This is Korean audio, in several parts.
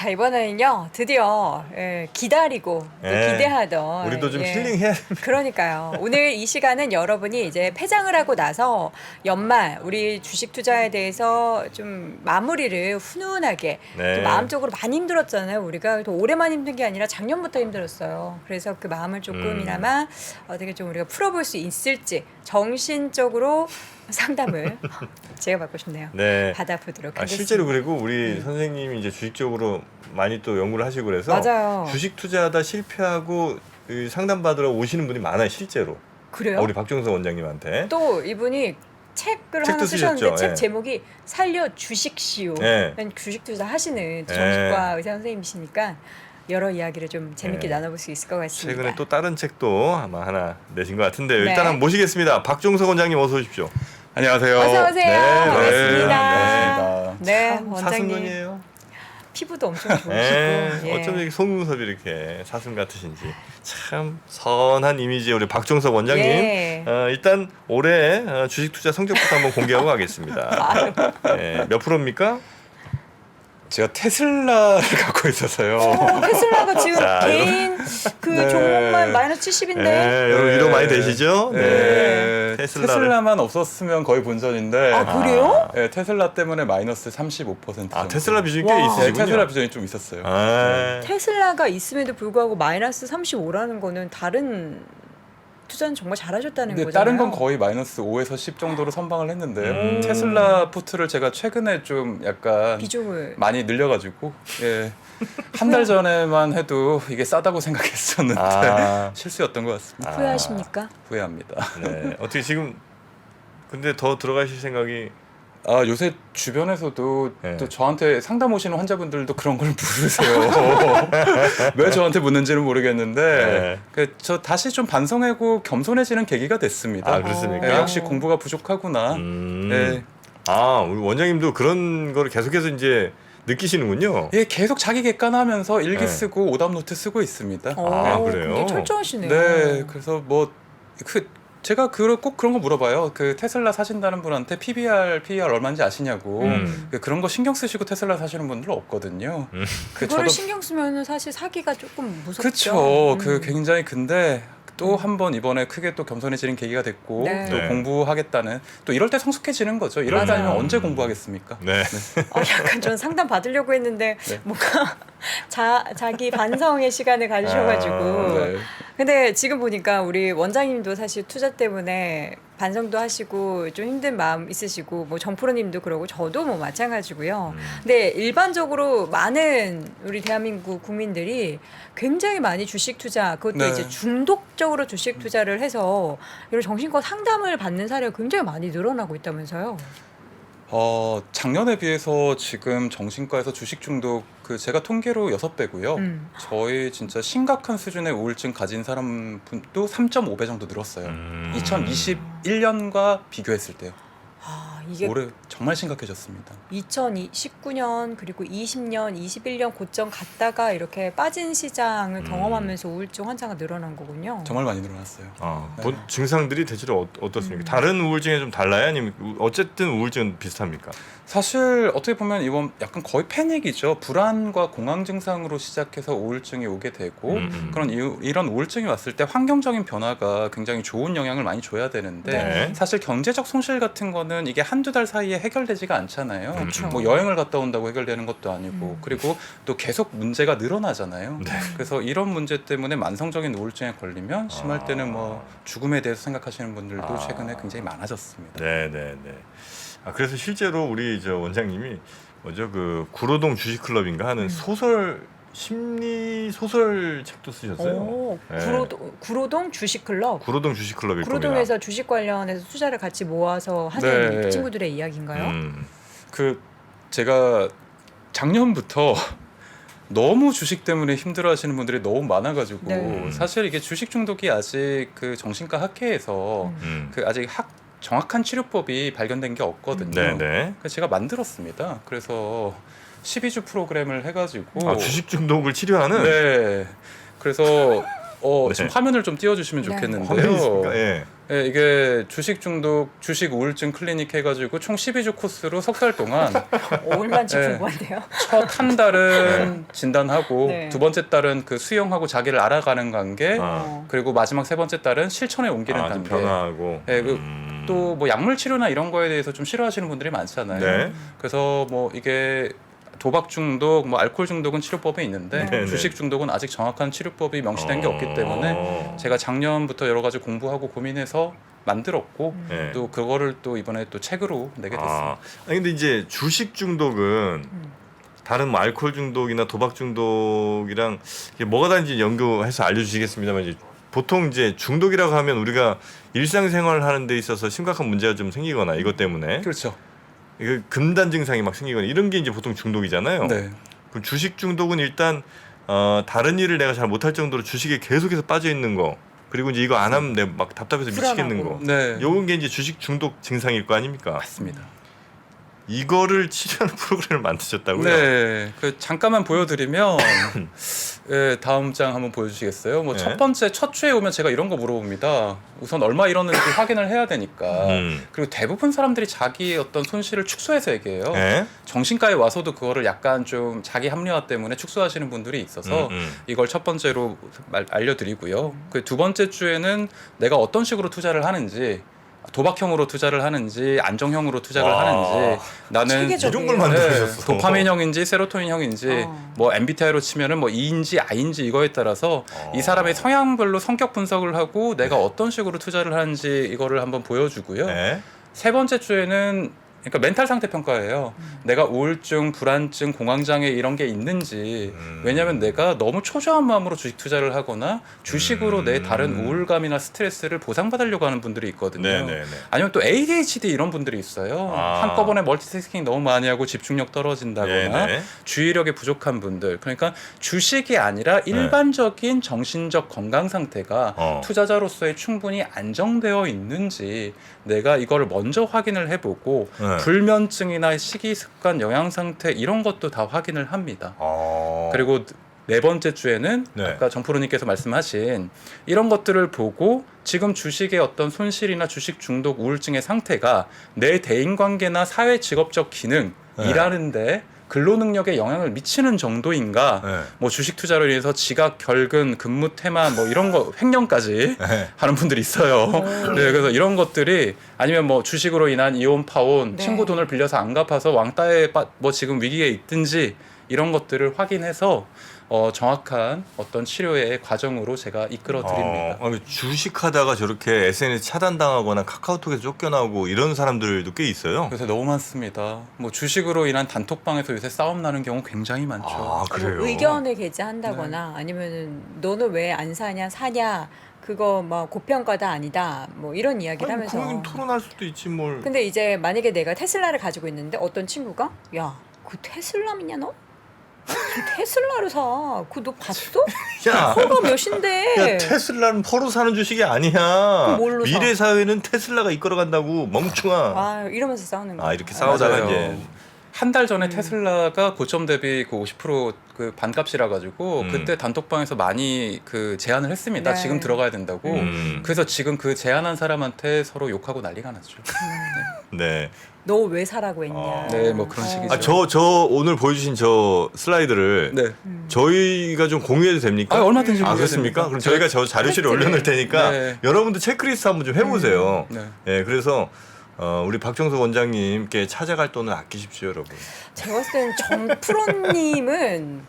자, 이번에는요 드디어 기다리고 또 예. 기대하던 우리도 좀 힐링해야 됩니다. 그러니까요. 오늘 이 시간은 여러분이 이제 폐장을 하고 나서 연말 우리 주식 투자에 대해서 좀 마무리를 훈훈하게 네. 좀 마음적으로 많이 힘들었잖아요. 우리가 또 올해만 힘든 게 아니라 작년부터 힘들었어요. 그래서 그 마음을 조금이나마 어떻게 좀 우리가 풀어볼 수 있을지 정신적으로 상담을 제가 받고 싶네요. 네. 받아보도록 하겠습니다. 실제로 그리고 우리 선생님이 이제 주식적으로 많이 또 연구를 하시고 그래서 맞아요. 주식 투자하다 실패하고 상담 받으러 오시는 분이 많아요, 실제로. 그래요? 우리 박종석 원장님한테. 또 이분이 책을 책도 하나 쓰셨는데 쓰셨죠? 책 예. 제목이 살려 주식시오. 예. 주식 투자 하시는 예. 정신과 의사 선생님이시니까 여러 이야기를 좀 재밌게 예. 나눠볼 수 있을 것 같습니다. 최근에 또 다른 책도 아마 하나 내신 것 같은데 네. 일단 한번 모시겠습니다. 박종석 원장님 어서 오십시오. 안녕하세요. 어서 오세요. 네, 반갑습니다. 반갑습니다. 네, 참 원장님 사슴눈이에요. 피부도 엄청 좋으시고 예. 어쩜 이렇게 속눈썹이 이렇게 사슴 같으신지 참 선한 이미지의 우리 박종석 원장님. 예. 일단 올해 주식 투자 성적부터 한번 공개하고 가겠습니다. 몇 프로입니까? 제가 테슬라를 갖고 있어서요. 테슬라가 지금 자, 개인 그 네. 종목만 마이너스 70인데 여러분 위로 많이 되시죠? 네. 테슬라를. 테슬라만 없었으면 거의 본전인데. 아 그래요? 네, 테슬라 때문에 마이너스 35%. 아 테슬라 비중이 와. 꽤 네, 있으시군요. 테슬라 비전이 좀 있었어요. 아, 테슬라가 있음에도 불구하고 마이너스 35라는 거는 다른 투자는 정말 잘하셨다는 근데 거잖아요. 다른 건 거의 마이너스 5에서 10 정도로 선방을 했는데요. 음. 테슬라 푸트를 제가 최근에 좀 약간 비중을 많이 늘려가지고 예. 한 달 전에만 해도 이게 싸다고 생각했었는데 아. 실수였던 것 같습니다. 후회하십니까? 후회합니다. 네. 어떻게 지금 근데 더 들어가실 생각이 아 요새 주변에서도 네. 또 저한테 상담 오시는 환자분들도 그런 걸 물으세요. 왜 저한테 묻는지는 모르겠는데 저 다시 좀 반성하고 겸손해지는 계기가 됐습니다. 아 그렇습니까? 네, 역시 공부가 부족하구나. 네. 아 우리 원장님도 그런 거를 계속해서 이제 느끼시는군요. 예, 계속 자기 객관하면서 일기 네. 쓰고 오답 노트 쓰고 있습니다. 아, 그래요? 굉장히 철저하시네요. 네, 그래서 뭐 제가 꼭 그런 거 물어봐요. 그 테슬라 사신다는 분한테 PBR, PER 얼마인지 아시냐고. 그런 거 신경 쓰시고 테슬라 사시는 분들 없거든요. 그거를 신경 쓰면 사실 사기가 조금 무섭죠. 그렇죠. 그 굉장히 근데 또 한 번 이번에 크게 또 겸손해지는 계기가 됐고 네. 또 네. 공부하겠다는 또 이럴 때 성숙해지는 거죠. 이럴 때 맞아요. 아니면 언제 공부하겠습니까? 네. 약간 전 상담 받으려고 했는데 네. 뭔가 자기 반성의 시간을 가지셔가지고. 네. 근데 지금 보니까 우리 원장님도 사실 투자 때문에 반성도 하시고 좀 힘든 마음 있으시고 뭐 정프로님도 그러고 저도 뭐 마찬가지고요. 근데 일반적으로 많은 우리 대한민국 국민들이 굉장히 많이 주식 투자 그것도 네. 이제 중독적으로 주식 투자를 해서 이런 정신과 상담을 받는 사례가 굉장히 많이 늘어나고 있다면서요. 작년에 비해서 지금 정신과에서 주식 중독 제가 통계로 6배고요. 저희 진짜 심각한 수준의 우울증 가진 사람 분도 3.5배 정도 늘었어요. 2021년과 비교했을 때요. 아, 이게 올해 정말 심각해졌습니다. 2019년 그리고 20년, 21년 고점 갔다가 이렇게 빠진 시장을 경험하면서 우울증 환자가 늘어난 거군요. 정말 많이 늘어났어요. 네. 증상들이 대체로 어떻습니까? 다른 우울증에 좀 달라요? 아니면 어쨌든 우울증은 비슷합니까? 사실 어떻게 보면 이건 약간 거의 패닉이죠. 불안과 공황 증상으로 시작해서 우울증이 오게 되고 이런 우울증이 왔을 때 환경적인 변화가 굉장히 좋은 영향을 많이 줘야 되는데 네. 사실 경제적 손실 같은 거는 이게 한두 달 사이에 해결되지가 않잖아요. 그렇죠. 뭐 여행을 갔다 온다고 해결되는 것도 아니고 그리고 또 계속 문제가 늘어나잖아요. 네. 그래서 이런 문제 때문에 만성적인 우울증에 걸리면 심할 때는 뭐 죽음에 대해서 생각하시는 분들도 최근에 굉장히 많아졌습니다. 네. 그래서 실제로 우리 저 원장님이 뭐죠 그 구로동 주식클럽인가 하는 소설 심리 소설 책도 쓰셨어요. 오, 네. 구로동 주식클럽. 구로동 주식클럽일 구로동에서 주식 관련해서 투자를 같이 모아서 하는 네. 친구들의 이야기인가요? 겁니다. 제가 작년부터 너무 주식 때문에 힘들어하시는 분들이 너무 많아가지고 네. 사실 이게 주식 중독이 아직 그 정신과 학회에서 그 아직 정확한 치료법이 발견된 게 없거든요. 네네. 그래서 제가 만들었습니다. 그래서 12주 프로그램을 해가지고 주식 중독을 치료하는. 네. 그래서 네. 지금 화면을 좀 띄워주시면 네. 좋겠는데요. 화면이 있습니까? 예. 예, 이게 주식 중독, 주식 우울증 클리닉 해가지고 총 12주 코스로 석 달 동안 얼마인지 네. 궁금한데요. 첫 한 달은 진단하고 네. 두 번째 달은 그 수용하고 자기를 알아가는 단계 아. 그리고 마지막 세 번째 달은 실천에 옮기는 좀 단계. 변화하고. 네, 또 뭐 약물 치료나 이런 거에 대해서 좀 싫어하시는 분들이 많잖아요. 네. 그래서 뭐 이게 도박 중독, 뭐 알코올 중독은 치료법이 있는데 네, 주식 중독은 아직 정확한 치료법이 명시된 게 없기 때문에 제가 작년부터 여러 가지 공부하고 고민해서 만들었고 네. 또 그거를 또 이번에 또 책으로 내게 됐습니다. 아니 근데 이제 주식 중독은 다른 뭐 알코올 중독이나 도박 중독이랑 이게 뭐가 다른지 연구해서 알려주시겠습니다만 이제 보통 이제 중독이라고 하면 우리가 일상생활 하는 데 있어서 심각한 문제가 좀 생기거나 이것 때문에 그렇죠. 이거 금단 증상이 막 생기거나 이런 게 이제 보통 중독이잖아요. 네. 그 주식 중독은 일단 다른 일을 내가 잘 못할 정도로 주식에 계속해서 빠져 있는 거 그리고 이제 이거 안 하면 내가 막 답답해서 미치겠는 거. 불안하고. 네. 요건 게 이제 주식 중독 증상일 거 아닙니까? 맞습니다. 이거를 치료하는 프로그램을 만드셨다고요? 네, 그 잠깐만 보여드리면 네, 다음 장 한번 보여주시겠어요? 뭐 네. 첫 번째 첫 주에 오면 제가 이런 거 물어봅니다. 우선 얼마 잃었는지 확인을 해야 되니까. 그리고 대부분 사람들이 자기의 어떤 손실을 축소해서 얘기해요. 네? 정신과에 와서도 그거를 약간 좀 자기 합리화 때문에 축소하시는 분들이 있어서 이걸 첫 번째로 알려드리고요. 그 두 번째 주에는 내가 어떤 식으로 투자를 하는지. 도박형으로 투자를 하는지 안정형으로 투자를 와, 하는지 나는 체계적이에요. 이런 걸 만들어주셨어. 도파민형인지 세로토닌형인지 뭐 MBTI로 치면은 뭐 E인지 I인지 이거에 따라서 이 사람의 성향별로 성격 분석을 하고 내가 어떤 식으로 투자를 하는지 이거를 한번 보여주고요. 네? 세 번째 주에는 그러니까 멘탈 상태 평가예요. 내가 우울증, 불안증, 공황장애 이런 게 있는지. 왜냐하면 내가 너무 초조한 마음으로 주식 투자를 하거나 주식으로 내 다른 우울감이나 스트레스를 보상받으려고 하는 분들이 있거든요. 네네네. 아니면 또 ADHD 이런 분들이 있어요. 아. 한꺼번에 멀티태스킹 너무 많이 하고 집중력 떨어진다거나 네네. 주의력이 부족한 분들. 그러니까 주식이 아니라 일반적인 정신적 건강 상태가 투자자로서의 충분히 안정되어 있는지 내가 이걸 먼저 확인을 해보고 불면증이나 식이습관, 영양상태 이런 것도 다 확인을 합니다. 그리고 네 번째 주에는 네. 아까 정프로님께서 말씀하신 이런 것들을 보고 지금 주식의 어떤 손실이나 주식 중독 우울증의 상태가 내 대인관계나 사회 직업적 기능 일하는데 근로 능력에 영향을 미치는 정도인가? 네. 뭐 주식 투자로 인해서 지각, 결근, 근무 태만 뭐 이런 거 횡령까지 하는 분들이 있어요. 네, 그래서 이런 것들이 아니면 뭐 주식으로 인한 이혼 파혼, 네. 친구 돈을 빌려서 안 갚아서 왕따에 뭐 지금 위기에 있든지 이런 것들을 확인해서 정확한 어떤 치료의 과정으로 제가 이끌어 드립니다. 주식하다가 저렇게 SNS 차단당하거나 카카오톡에서 쫓겨나고 이런 사람들도 꽤 있어요. 요새 너무 많습니다. 뭐 주식으로 인한 단톡방에서 요새 싸움 나는 경우 굉장히 많죠. 아, 그래요? 뭐 의견을 게재한다거나 아니면은 너는 왜 안 사냐 사냐 그거 뭐 고평가다 아니다 뭐 이런 이야기를 하면서 그건 토론할 수도 있지 뭘. 근데 이제 만약에 내가 테슬라를 가지고 있는데 어떤 친구가 야 그 테슬라 믿냐 너? 테슬라를 사. 그거 너 봤어? 야, 허가 몇인데? 야 테슬라는 퍼로 사는 주식이 아니야. 그럼 뭘로 사? 미래 사회는 테슬라가 이끌어간다고 멍충아. 아 이러면서 싸우는 거야. 이렇게 싸우다가 맞아요. 이제 한 달 전에 테슬라가 고점 대비 그 50% 반값이라 가지고 그때 단톡방에서 많이 그 제안을 했습니다. 네. 지금 들어가야 된다고. 그래서 지금 그 제안한 사람한테 서로 욕하고 난리가 났죠. 네. 너 왜 사라고 했냐? 네, 뭐 그런 식이죠. 저 오늘 보여주신 저 슬라이드를 네. 저희가 좀 공유해도 됩니까? 얼마든지 그렇습니까? 공유해도 그럼 됩니다. 저희가 저 자료실에 올려놓을 테니까 네. 여러분들 체크리스트 한번 좀 해보세요. 네. 네, 그래서 우리 박정석 원장님께 찾아갈 돈을 아끼십시오, 여러분. 제가 봤을 때는 정프로님은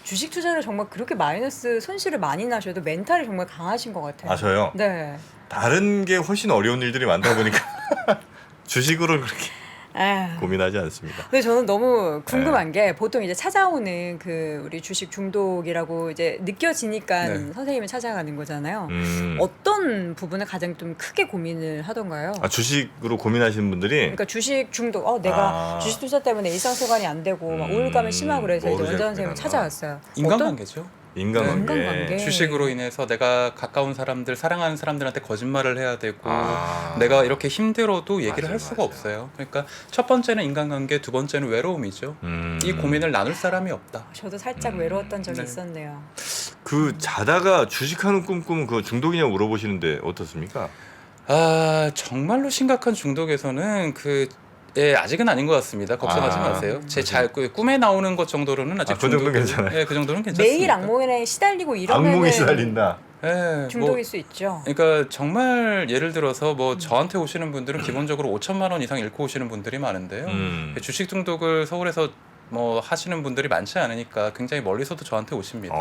주식 투자를 정말 그렇게 마이너스 손실을 많이 나셔도 멘탈이 정말 강하신 것 같아요. 저요? 네. 다른 게 훨씬 어려운 일들이 많다 보니까 주식으로 그렇게 아휴. 고민하지 않습니다. 근데 저는 너무 궁금한 게 보통 이제 찾아오는 그 우리 주식 중독이라고 이제 느껴지니까 네. 선생님을 찾아가는 거잖아요. 음. 어떤 부분을 가장 좀 크게 고민을 하던가요? 주식으로 고민하시는 분들이 그러니까 주식 중독, 내가 주식 투자 때문에 일상생활이 안 되고 막 우울감이 심하고 그래서 이제 뭐를 원장 선생님 생각하나. 찾아왔어요. 인간관계죠. 인간관계. 인간관계. 주식으로 인해서 내가 가까운 사람들, 사랑하는 사람들한테 거짓말을 해야 되고 아. 내가 이렇게 힘들어도 얘기를 맞아요, 할 수가 맞아요. 없어요. 그러니까 첫 번째는 인간관계, 두 번째는 외로움이죠. 이 고민을 나눌 사람이 없다. 저도 살짝 외로웠던 적이 네. 있었네요. 그 자다가 주식하는 꿈 꾸면 그거 중독이냐고 물어보시는데 어떻습니까? 정말로 심각한 중독에서는 아직은 아닌 것 같습니다. 걱정하지 마세요. 꿈에 나오는 것 정도로는 아직 그 정도는 괜찮아요. 네, 그 정도는 괜찮습니다. 매일 악몽에 시달리고 이러면은 악몽이 시달린다. 네, 중독일 수 있죠. 그러니까 정말 예를 들어서 저한테 오시는 분들은 기본적으로 5천만 원 이상 잃고 오시는 분들이 많은데요. 주식 중독을 서울에서 하시는 분들이 많지 않으니까 굉장히 멀리서도 저한테 오십니다.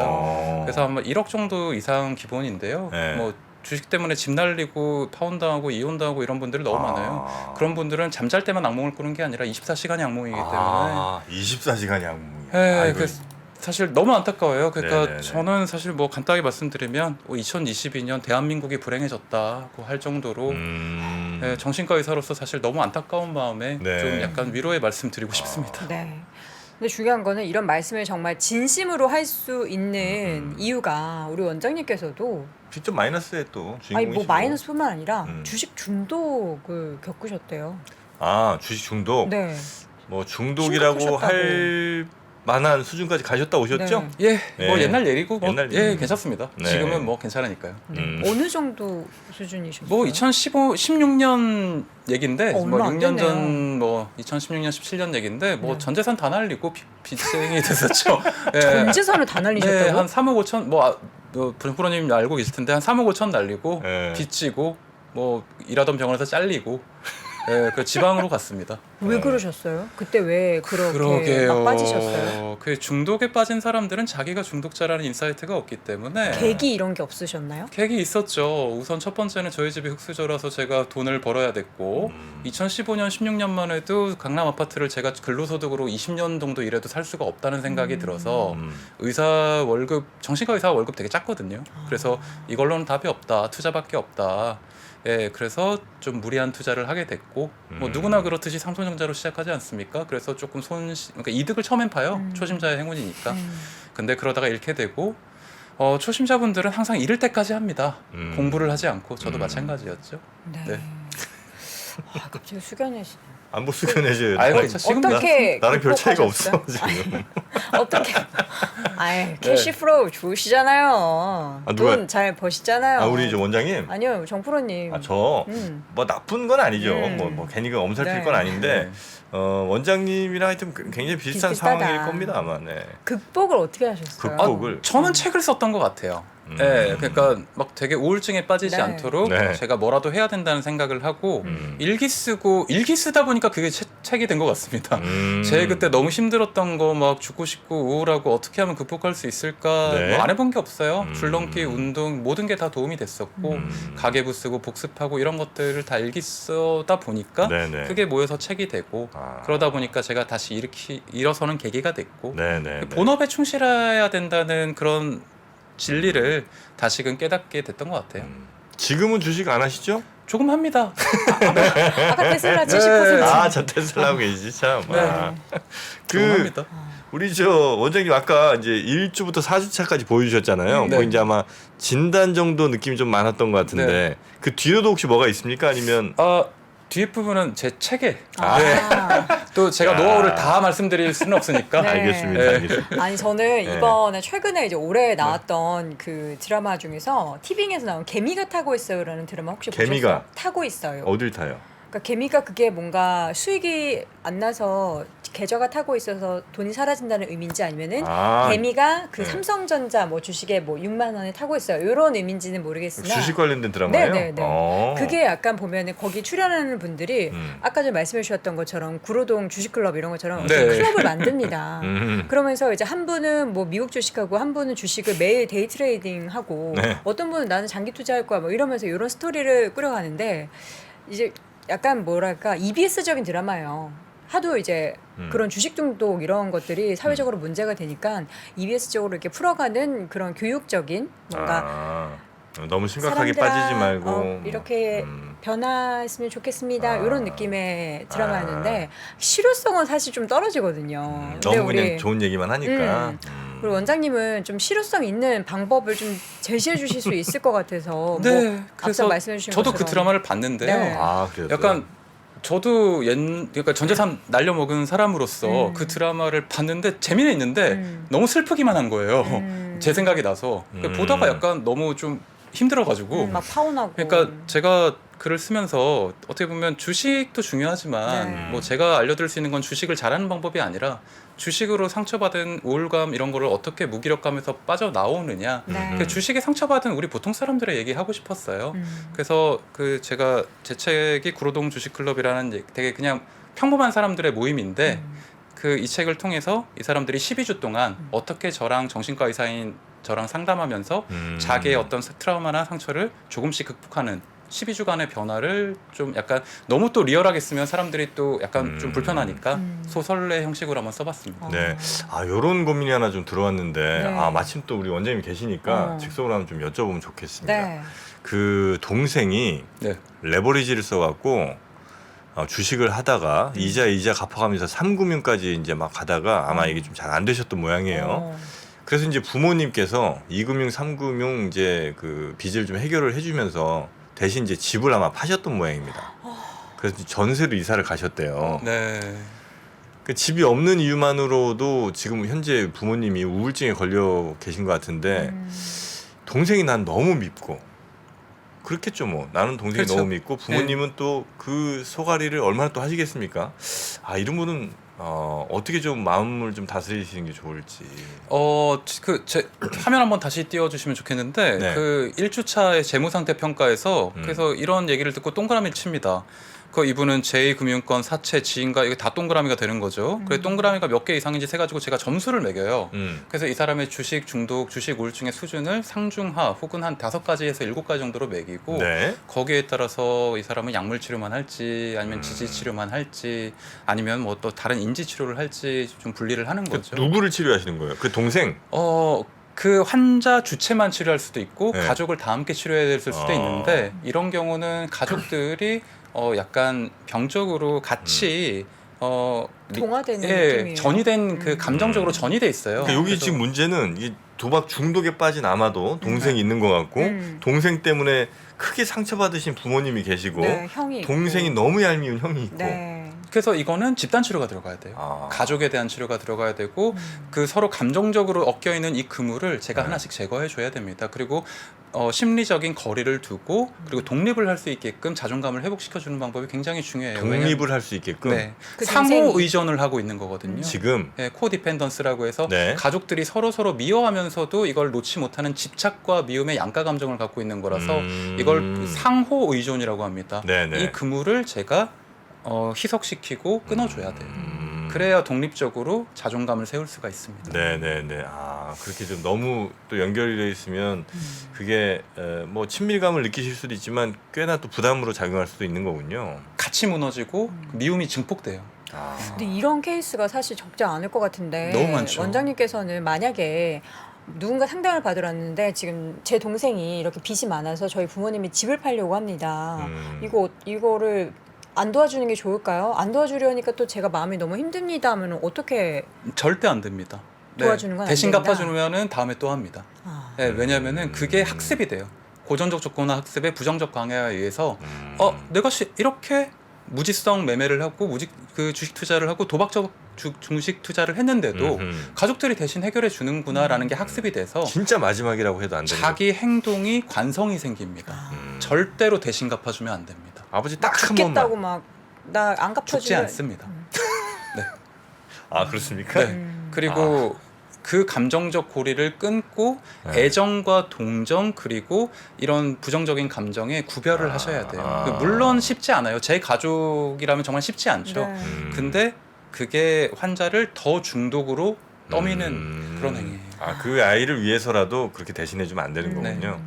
그래서 아마 1억 정도 이상 기본인데요. 네. 주식 때문에 집 날리고 파혼당하고 이혼당하고 이런 분들이 너무 많아요. 그런 분들은 잠잘 때만 악몽을 꾸는 게 아니라 24시간이 악몽이기 때문에 24시간이 악몽이에요. 네, 사실 너무 안타까워요. 그러니까 네네네. 저는 사실 간단하게 말씀드리면 2022년 대한민국이 불행해졌다고 할 정도로 정신과 의사로서 사실 너무 안타까운 마음에 네. 좀 약간 위로의 말씀 드리고 싶습니다. 네. 근데 중요한 거는 이런 말씀을 정말 진심으로 할 수 있는 이유가 우리 원장님께서도 직접 마이너스에 또 아니 주인공이시고. 마이너스뿐만 아니라 주식 중독을 겪으셨대요. 주식 중독. 네. 중독이라고 심각하셨다고. 할 만한 수준까지 가셨다 오셨죠? 네. 예, 네. 옛날 얘기고 옛날 얘기. 괜찮습니다. 네. 지금은 괜찮으니까요. 어느 정도 수준이셨어요? 16년 얘긴데 얼마 안 6년 됐네요. 전 2016년 17년 얘긴데 네. 전 재산 다 날리고 빚쟁이 됐었죠. 예. 전 재산을 다 날리셨다고? 네, 한 3억 5천 프로님 알고 계실 텐데 한 3억 5천 날리고 네. 빚지고 일하던 병원에서 잘리고 그 지방으로 갔습니다. 왜 그러셨어요? 그때 왜 그렇게 그러게요. 막 빠지셨어요? 그 중독에 빠진 사람들은 자기가 중독자라는 인사이트가 없기 때문에 계기 이런 게 없으셨나요? 계획이 있었죠. 우선 첫 번째는 저희 집이 흙수저라서 제가 돈을 벌어야 됐고 2015년 16년만 해도 강남 아파트를 제가 근로소득으로 20년 정도 일해도 살 수가 없다는 생각이 들어서 의사 월급, 정신과 의사 월급 되게 작거든요. 그래서 이걸로는 답이 없다. 투자밖에 없다. 예, 그래서 좀 무리한 투자를 하게 됐고 누구나 그렇듯이 상속영자로 시작하지 않습니까? 그래서 조금 그러니까 이득을 처음엔 봐요. 초심자의 행운이니까. 근데 그러다가 잃게 되고 초심자분들은 항상 잃을 때까지 합니다. 공부를 하지 않고 저도 마찬가지였죠. 네. 네. 갑자기 숙연해지네. 안보 수견해줘요. 아이고, 지금 어떻게 나랑 별 차이가 극복하셨어요? 없어 지금. 어떻게? 캐시프로 좋으시잖아요. 누가? 돈 잘 버시잖아요. 우리 저 원장님. 아니요, 정프로님. 저 나쁜 건 아니죠. 괜히 엄살필 네. 건 아닌데 원장님이랑 하여튼 굉장히 비슷한 비슷하다. 상황일 겁니다 아마. 네. 극복을 어떻게 하셨어요? 극복을. 저는 책을 썼던 것 같아요. 네, 그러니까 막 되게 우울증에 빠지지 네. 않도록 네. 제가 뭐라도 해야 된다는 생각을 하고 일기 쓰다 보니까 그게 책이 된 것 같습니다. 제 그때 너무 힘들었던 거 막 죽고 싶고 우울하고 어떻게 하면 극복할 수 있을까 네. 안 해본 게 없어요. 줄넘기, 운동 모든 게 다 도움이 됐었고 가계부 쓰고 복습하고 이런 것들을 다 일기 쓰다 보니까 네네. 그게 모여서 책이 되고 그러다 보니까 제가 다시 일어서는 계기가 됐고 네네. 음. 본업에 충실해야 된다는 그런 진리를 다시금 깨닫게 됐던 것 같아요. 지금은 주식 안 하시죠? 조금 합니다. 아까 테슬라 70%. 저 테슬라 하고 계시지 참. 네. 조금 합니다. 우리 저 원장님 아까 이제 1주부터 4주차까지 보여주셨잖아요. 네. 뭐 이제 아마 진단 정도 느낌이 좀 많았던 것 같은데 네. 그 뒤로도 혹시 뭐가 있습니까? 아니면 뒤에 부분은 제 책에 아. 또 제가 야. 노하우를 다 말씀드릴 수는 없으니까 네. 알겠습니다. 네. 알겠습니다. 아니 저는 이번에 최근에 이제 올해 나왔던 그 드라마 중에서 티빙에서 나온 개미가 타고 있어요라는 드라마 혹시 개미가? 보셨어요? 타고 있어요. 어딜 타요? 그러니까 개미가 그게 뭔가 수익이 안 나서 계좌가 타고 있어서 돈이 사라진다는 의미인지 아니면은 개미가 그 네. 삼성전자 뭐 주식에 뭐 6만 원에 타고 있어요. 이런 의미인지는 모르겠으나 주식 관련된 드라마예요? 네네네. 그게 약간 보면은 거기 출연하는 분들이 아까 전에 말씀해 주셨던 것처럼 구로동 주식클럽 이런 것처럼 네. 클럽을 만듭니다. 그러면서 이제 한 분은 뭐 미국 주식하고 한 분은 주식을 매일 데이 트레이딩 하고 네. 어떤 분은 나는 장기 투자할 거야 뭐 이러면서 이런 스토리를 꾸려가는데 이제 약간 뭐랄까 EBS적인 드라마예요. 하도 이제 그런 주식 중독 이런 것들이 사회적으로 문제가 되니까 EBS적으로 이렇게 풀어가는 그런 교육적인 뭔가 너무 심각하게 사람들아, 빠지지 말고 이렇게 변화했으면 좋겠습니다. 이런 느낌의 드라마였는데 실효성은 사실 좀 떨어지거든요. 근데 너무 그냥 좋은 얘기만 하니까. 그리고 원장님은 좀 실효성 있는 방법을 좀 제시해 주실 수 있을 것 같아서 네, 뭐 그래서 앞서 말씀해 주신 저도 그 것처럼. 드라마를 봤는데요. 네. 그래요. 약간 저도 그러니까 전재산 날려먹은 사람으로서 그 드라마를 봤는데 재미는 있는데 너무 슬프기만 한 거예요. 제 생각이 나서 그러니까 보다가 약간 너무 좀 힘들어가지고 막 파혼하고 그러니까 제가 글을 쓰면서 어떻게 보면 주식도 중요하지만 네. 뭐 제가 알려드릴 수 있는 건 주식을 잘하는 방법이 아니라 주식으로 상처받은 우울감 이런 거를 어떻게 무기력감에서 빠져나오느냐. 네. 그 주식에 상처받은 우리 보통 사람들의 얘기 하고 싶었어요. 음. 그래서 그 제가 제 책이 구로동 주식클럽이라는 되게 그냥 평범한 사람들의 모임인데 그 이 책을 통해서 이 사람들이 12주 동안 어떻게 저랑 정신과 의사인 저랑 상담하면서 자기의 어떤 트라우마나 상처를 조금씩 극복하는 12주간의 변화를 좀 약간 너무 또 리얼하게 쓰면 사람들이 또 약간 좀 불편하니까 소설의 형식으로 한번 써봤습니다. 네. 아, 요런 고민이 하나 좀 들어왔는데, 네. 아, 마침 또 우리 원장님 계시니까 어. 즉석으로 한번 좀 여쭤보면 좋겠습니다. 네. 그 동생이 네. 레버리지를 써갖고 주식을 하다가 이자 갚아가면서 3금융까지 이제 막 가다가 아마 이게 좀 잘 안 되셨던 모양이에요. 어. 그래서 이제 부모님께서 2금융, 3금융 이제 그 빚을 좀 해결을 해주면서 대신 이제 집을 아마 파셨던 모양입니다. 그래서 전세로 이사를 가셨대요. 네. 그 집이 없는 이유만으로도 지금 현재 부모님이 우울증에 걸려 계신 것 같은데 동생이 난 너무 밉고 그렇겠죠 뭐. 나는 동생이 그렇죠. 너무 밉고 부모님은 또 그 소가리를 얼마나 또 하시겠습니까? 아, 이런 분은 어떻게 좀 마음을 좀 다스리시는 게 좋을지. 제 화면 한번 다시 띄워주시면 좋겠는데 네. 그 1주차의 재무상태 평가에서 그래서 이런 얘기를 듣고 동그라미를 칩니다. 그 이분은 제2금융권 사채 지인과 이게 다 동그라미가 되는 거죠. 그래서 동그라미가 몇 개 이상인지 세가지고 제가 점수를 매겨요. 그래서 이 사람의 주식 중독, 주식 우울증의 수준을 상중하 혹은 한 5가지에서 7가지 정도로 매기고 네. 거기에 따라서 이 사람은 약물 치료만 할지 아니면 지지 치료만 할지 아니면 뭐 또 다른 인지 치료를 할지 좀 분리를 하는 거죠. 누구를 치료하시는 거예요? 그 동생? 그 환자 주체만 치료할 수도 있고 네. 가족을 다 함께 치료해야 될 수도 있는데 이런 경우는 가족들이 약간 병적으로 같이 동화되는 예, 느낌이에요. 전이된 그 감정적으로 전이 돼 있어요. 그러니까 여기 그래서 지금 문제는 이 도박 중독에 빠진 아마도 동생이 있는 것 같고 동생 때문에 크게 상처받으신 부모님이 계시고 네, 형이 있고. 동생이 너무 얄미운 형이 있고. 네. 그래서 이거는 집단 치료가 들어가야 돼요. 아. 가족에 대한 치료가 들어가야 되고 그 서로 감정적으로 엮여 있는 이 그물을 제가 하나씩 제거해 줘야 됩니다. 그리고 심리적인 거리를 두고 그리고 독립을 할 수 있게끔 자존감을 회복시켜 주는 방법이 굉장히 중요해요. 독립을 할 수 있게끔. 네. 그 상호 동생이. 의존을 하고 있는 거거든요. 지금 네, 코디펜던스라고 해서 네. 가족들이 서로 미워하면서도 이걸 놓지 못하는 집착과 미움의 양가 감정을 갖고 있는 거라서 이걸 상호 의존이라고 합니다. 네네. 이 그물을 제가 희석시키고 끊어줘야 돼요. 그래야 독립적으로 자존감을 세울 수가 있습니다. 네네네. 아, 그렇게 좀 너무 또 연결이 되어 있으면 그게 뭐 친밀감을 느끼실 수도 있지만 꽤나 또 부담으로 작용할 수도 있는 거군요. 같이 무너지고 미움이 증폭돼요. 아. 근데 이런 케이스가 사실 적지 않을 것 같은데 너무 많죠. 원장님께서는 만약에 누군가 상담을 받으러 왔는데 지금 제 동생이 이렇게 빚이 많아서 저희 부모님이 집을 팔려고 합니다. 이거를 안 도와주는 게 좋을까요? 안 도와주려니까 또 제가 마음이 너무 힘듭니다 하면 어떻게 절대 안 됩니다. 도와주는 건안 대신 된다? 갚아주면은 다음에 또 합니다. 아, 네, 왜냐하면은 그게 학습이 돼요. 고전적 조건화 학습의 부정적 강화에 의해서 내가 이렇게 무지성 매매를 하고 그 주식 투자를 하고 도박적 주식 투자를 했는데도 가족들이 대신 해결해 주는구나라는 게 학습이 돼서 진짜 마지막이라고 해도 안 되는 자기 행동이 관성이 생깁니다. 절대로 대신 갚아주면 안 됩니다. 아버지 막 딱 한 죽겠다고 번만. 막 나 안 죽지 갚아주면 않습니다. 아, 그렇습니까? 네. 그리고 그 감정적 고리를 끊고 네. 애정과 동정 그리고 이런 부정적인 감정에 구별을 하셔야 돼요. 아. 물론 쉽지 않아요. 제 가족이라면 정말 쉽지 않죠. 네. 근데 그게 환자를 더 중독으로 떠미는 그런 행위예요. 아, 그 아이를 위해서라도 그렇게 대신해주면 안 되는 네. 거군요.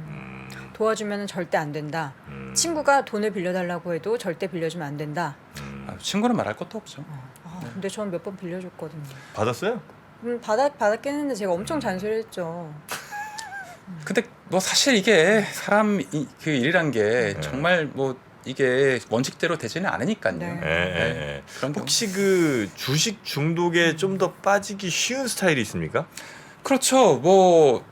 도와주면 절대 안 된다. 친구가 돈을 빌려달라고 해도 절대 빌려주면 안 된다. 친구는 말할 것도 없죠. 근데 저는 몇 번 빌려줬거든요. 받았어요? 받았긴 했는데 제가 엄청 잔소리했죠. 근데 뭐 사실 이게 사람 그 일이란 게 정말 뭐 이게 원칙대로 되지는 않으니까요. 네. 예. 그런 경우. 혹시 그 주식 중독에 좀 더 빠지기 쉬운 스타일이 있습니까? 그렇죠. 뭐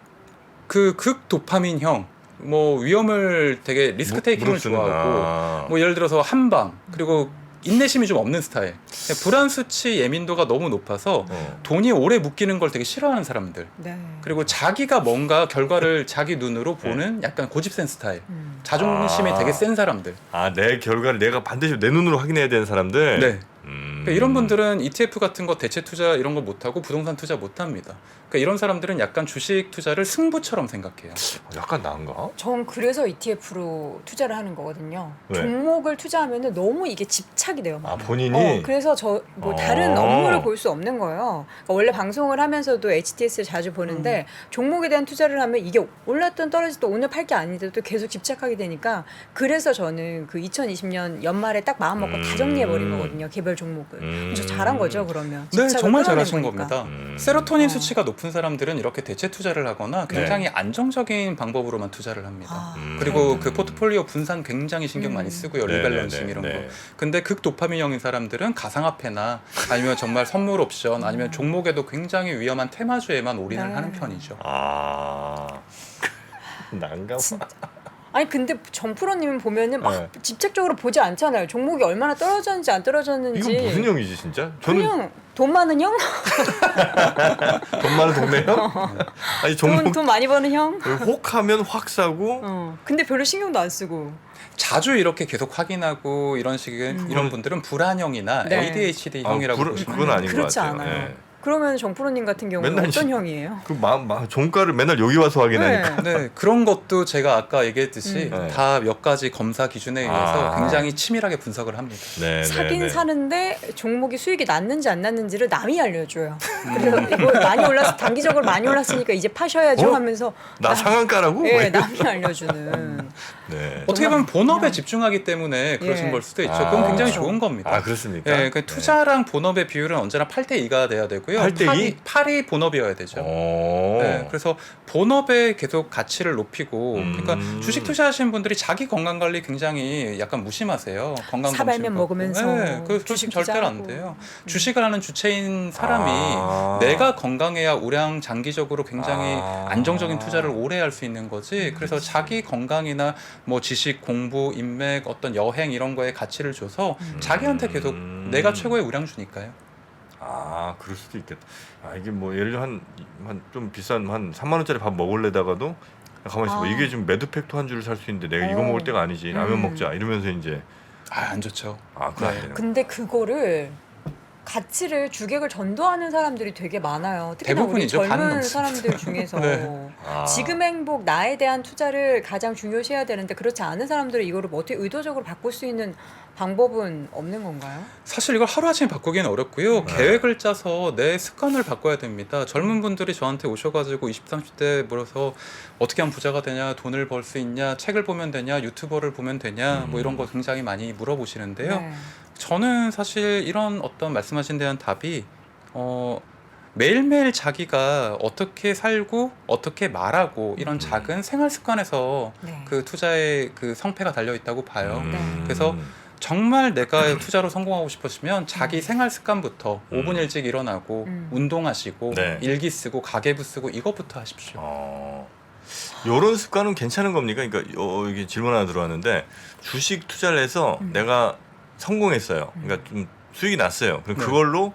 그 극도파민형 뭐 위험을 되게 리스크 테이킹을 무릅쓰는, 좋아하고 뭐 예를 들어서 한방 그리고 인내심이 좀 없는 스타일. 불안 수치 예민도가 너무 높아서 돈이 오래 묶이는 걸 되게 싫어하는 사람들. 네. 그리고 자기가 뭔가 결과를 자기 눈으로 보는 약간 고집센 스타일. 자존심이 되게 센 사람들. 아, 내 결과를 내가 반드시 내 눈으로 확인해야 되는 사람들. 네. 그러니까 이런 분들은 ETF 같은 거 대체 투자 이런 거 못하고 부동산 투자 못합니다. 그러니까 이런 사람들은 약간 주식 투자를 승부처럼 생각해요. 약간 나은가? 전 그래서 ETF로 투자를 하는 거거든요. 왜? 종목을 투자하면 너무 이게 집착이 돼요. 아, 본인이? 그래서 저 뭐 다른 업무를 볼 수 없는 거예요. 그러니까 원래 방송을 하면서도 HTS를 자주 보는데 종목에 대한 투자를 하면 이게 올랐던 떨어졌던 오늘 팔 게 아닌데도 계속 집착하게 되니까 그래서 저는 그 2020년 연말에 딱 마음 먹고 다 정리해버린 거거든요. 개별 종목을. 저 잘한 거죠 그러면. 네, 집착을 정말 끌어낸 잘하신 거니까. 겁니다. 세로토닌 수치가 높은 사람들은 이렇게 대체 투자를 하거나 굉장히 안정적인 방법으로만 투자를 합니다. 그리고 그 포트폴리오 분산 굉장히 신경 많이 쓰고요. 리밸런싱 이런 거. 근데 극도파민형인 사람들은 가상화폐나 아니면 정말 선물 옵션 아니면 종목에도 굉장히 위험한 테마주에만 올인을 네. 하는 편이죠. 아, 난가 봐. 아니 근데 전프로님은 보면은 막 네. 집착적으로 보지 않잖아요. 종목이 얼마나 떨어졌는지 안 떨어졌는지. 이건 무슨 형이지 진짜? 저는 그냥 돈 많은 형? 돈 많은 동네 형? 아니 종목 돈 많이 버는 형? 혹하면 확 사고. 근데 별로 신경도 안 쓰고. 자주 이렇게 계속 확인하고 이런 식의 이런 분들은 불안형이나 네. ADHD형이라고 보시면 그건 아닌 것 그렇지 같아요. 않아요. 네. 그러면 정프로님 같은 경우는 맨날 어떤 지- 형이에요? 그 종가를 맨날 여기 와서 확인하니까. 네, 그런 것도 제가 아까 얘기했듯이 네. 다 몇 가지 검사 기준에 의해서 아. 굉장히 치밀하게 분석을 합니다. 네, 사긴 네. 사는데 종목이 수익이 났는지 안 났는지를 남이 알려줘요. 그래서 이거 많이 올랐 단기적으로 많이 올랐으니까 이제 파셔야죠 어? 하면서 나 상한가라고? 예, 남이 알려주는. 네. 어떻게 보면 본업에 그냥- 집중하기 때문에 그러신 예. 걸 수도 있죠. 아. 그건 굉장히 그렇죠. 좋은 겁니다. 아, 그렇습니까? 예, 그 투자랑 본업의 비율은 언제나 8대2가 돼야 되고요. 8대2? 8이 본업이어야 되죠. 오. 네, 그래서 본업에 계속 가치를 높이고, 그러니까 주식 투자하시는 분들이 자기 건강 관리 굉장히 약간 무심하세요. 건강 사발면 검진 먹으면서 네, 그 주식 절대로 안 투자하고. 돼요. 주식을 하는 주체인 사람이 아. 내가 건강해야 우량 장기적으로 굉장히 아. 안정적인 투자를 오래 할 수 있는 거지. 그래서 자기 건강이나 뭐 지식, 공부, 인맥, 어떤 여행 이런 거에 가치를 줘서 자기한테 계속 내가 최고의 우량주니까요. 아, 그럴 수도 있겠다. 아, 이게 뭐 예를 들어 한 좀 비싼 한 3만 원짜리 밥 먹을래다가도 가만히 있어 봐. 아. 이게 지금 매드팩토 한 줄을 살 수 있는데 내가 이거 어. 먹을 때가 아니지. 라면 먹자. 이러면서 이제 안 좋죠. 그건 안 네. 되는 거야. 근데 그거를 가치를 주객을 전도하는 사람들이 되게 많아요. 특히나 우리 대부분이죠. 반은 젊은 넘습니다. 사람들 중에서 네. 아. 지금 행복 나에 대한 투자를 가장 중요시해야 되는데 그렇지 않은 사람들은 이거를 뭐 어떻게 의도적으로 바꿀 수 있는 방법은 없는 건가요? 사실 이걸 하루아침에 바꾸기는 어렵고요. 계획을 짜서 내 습관을 바꿔야 됩니다. 젊은 분들이 저한테 오셔가지고 20, 30대 물어서 어떻게 하면 부자가 되냐, 돈을 벌 수 있냐, 책을 보면 되냐, 유튜버를 보면 되냐, 뭐 이런 거 굉장히 많이 물어보시는데요. 네. 저는 사실 이런 어떤 말씀하신 대한 답이 매일매일 자기가 어떻게 살고 어떻게 말하고 이런 작은 생활 습관에서 네. 그 투자의 그 성패가 달려 있다고 봐요. 네. 그래서 정말 내가 투자로 성공하고 싶으시면 자기 생활 습관부터 5분 일찍 일어나고 운동하시고 네. 일기 쓰고 가계부 쓰고 이것부터 하십시오. 요런 습관은 괜찮은 겁니까? 그러니까 이게 질문 하나 들어왔는데 주식 투자를 해서 내가 성공했어요. 그러니까 좀 수익이 났어요. 그럼 네. 그걸로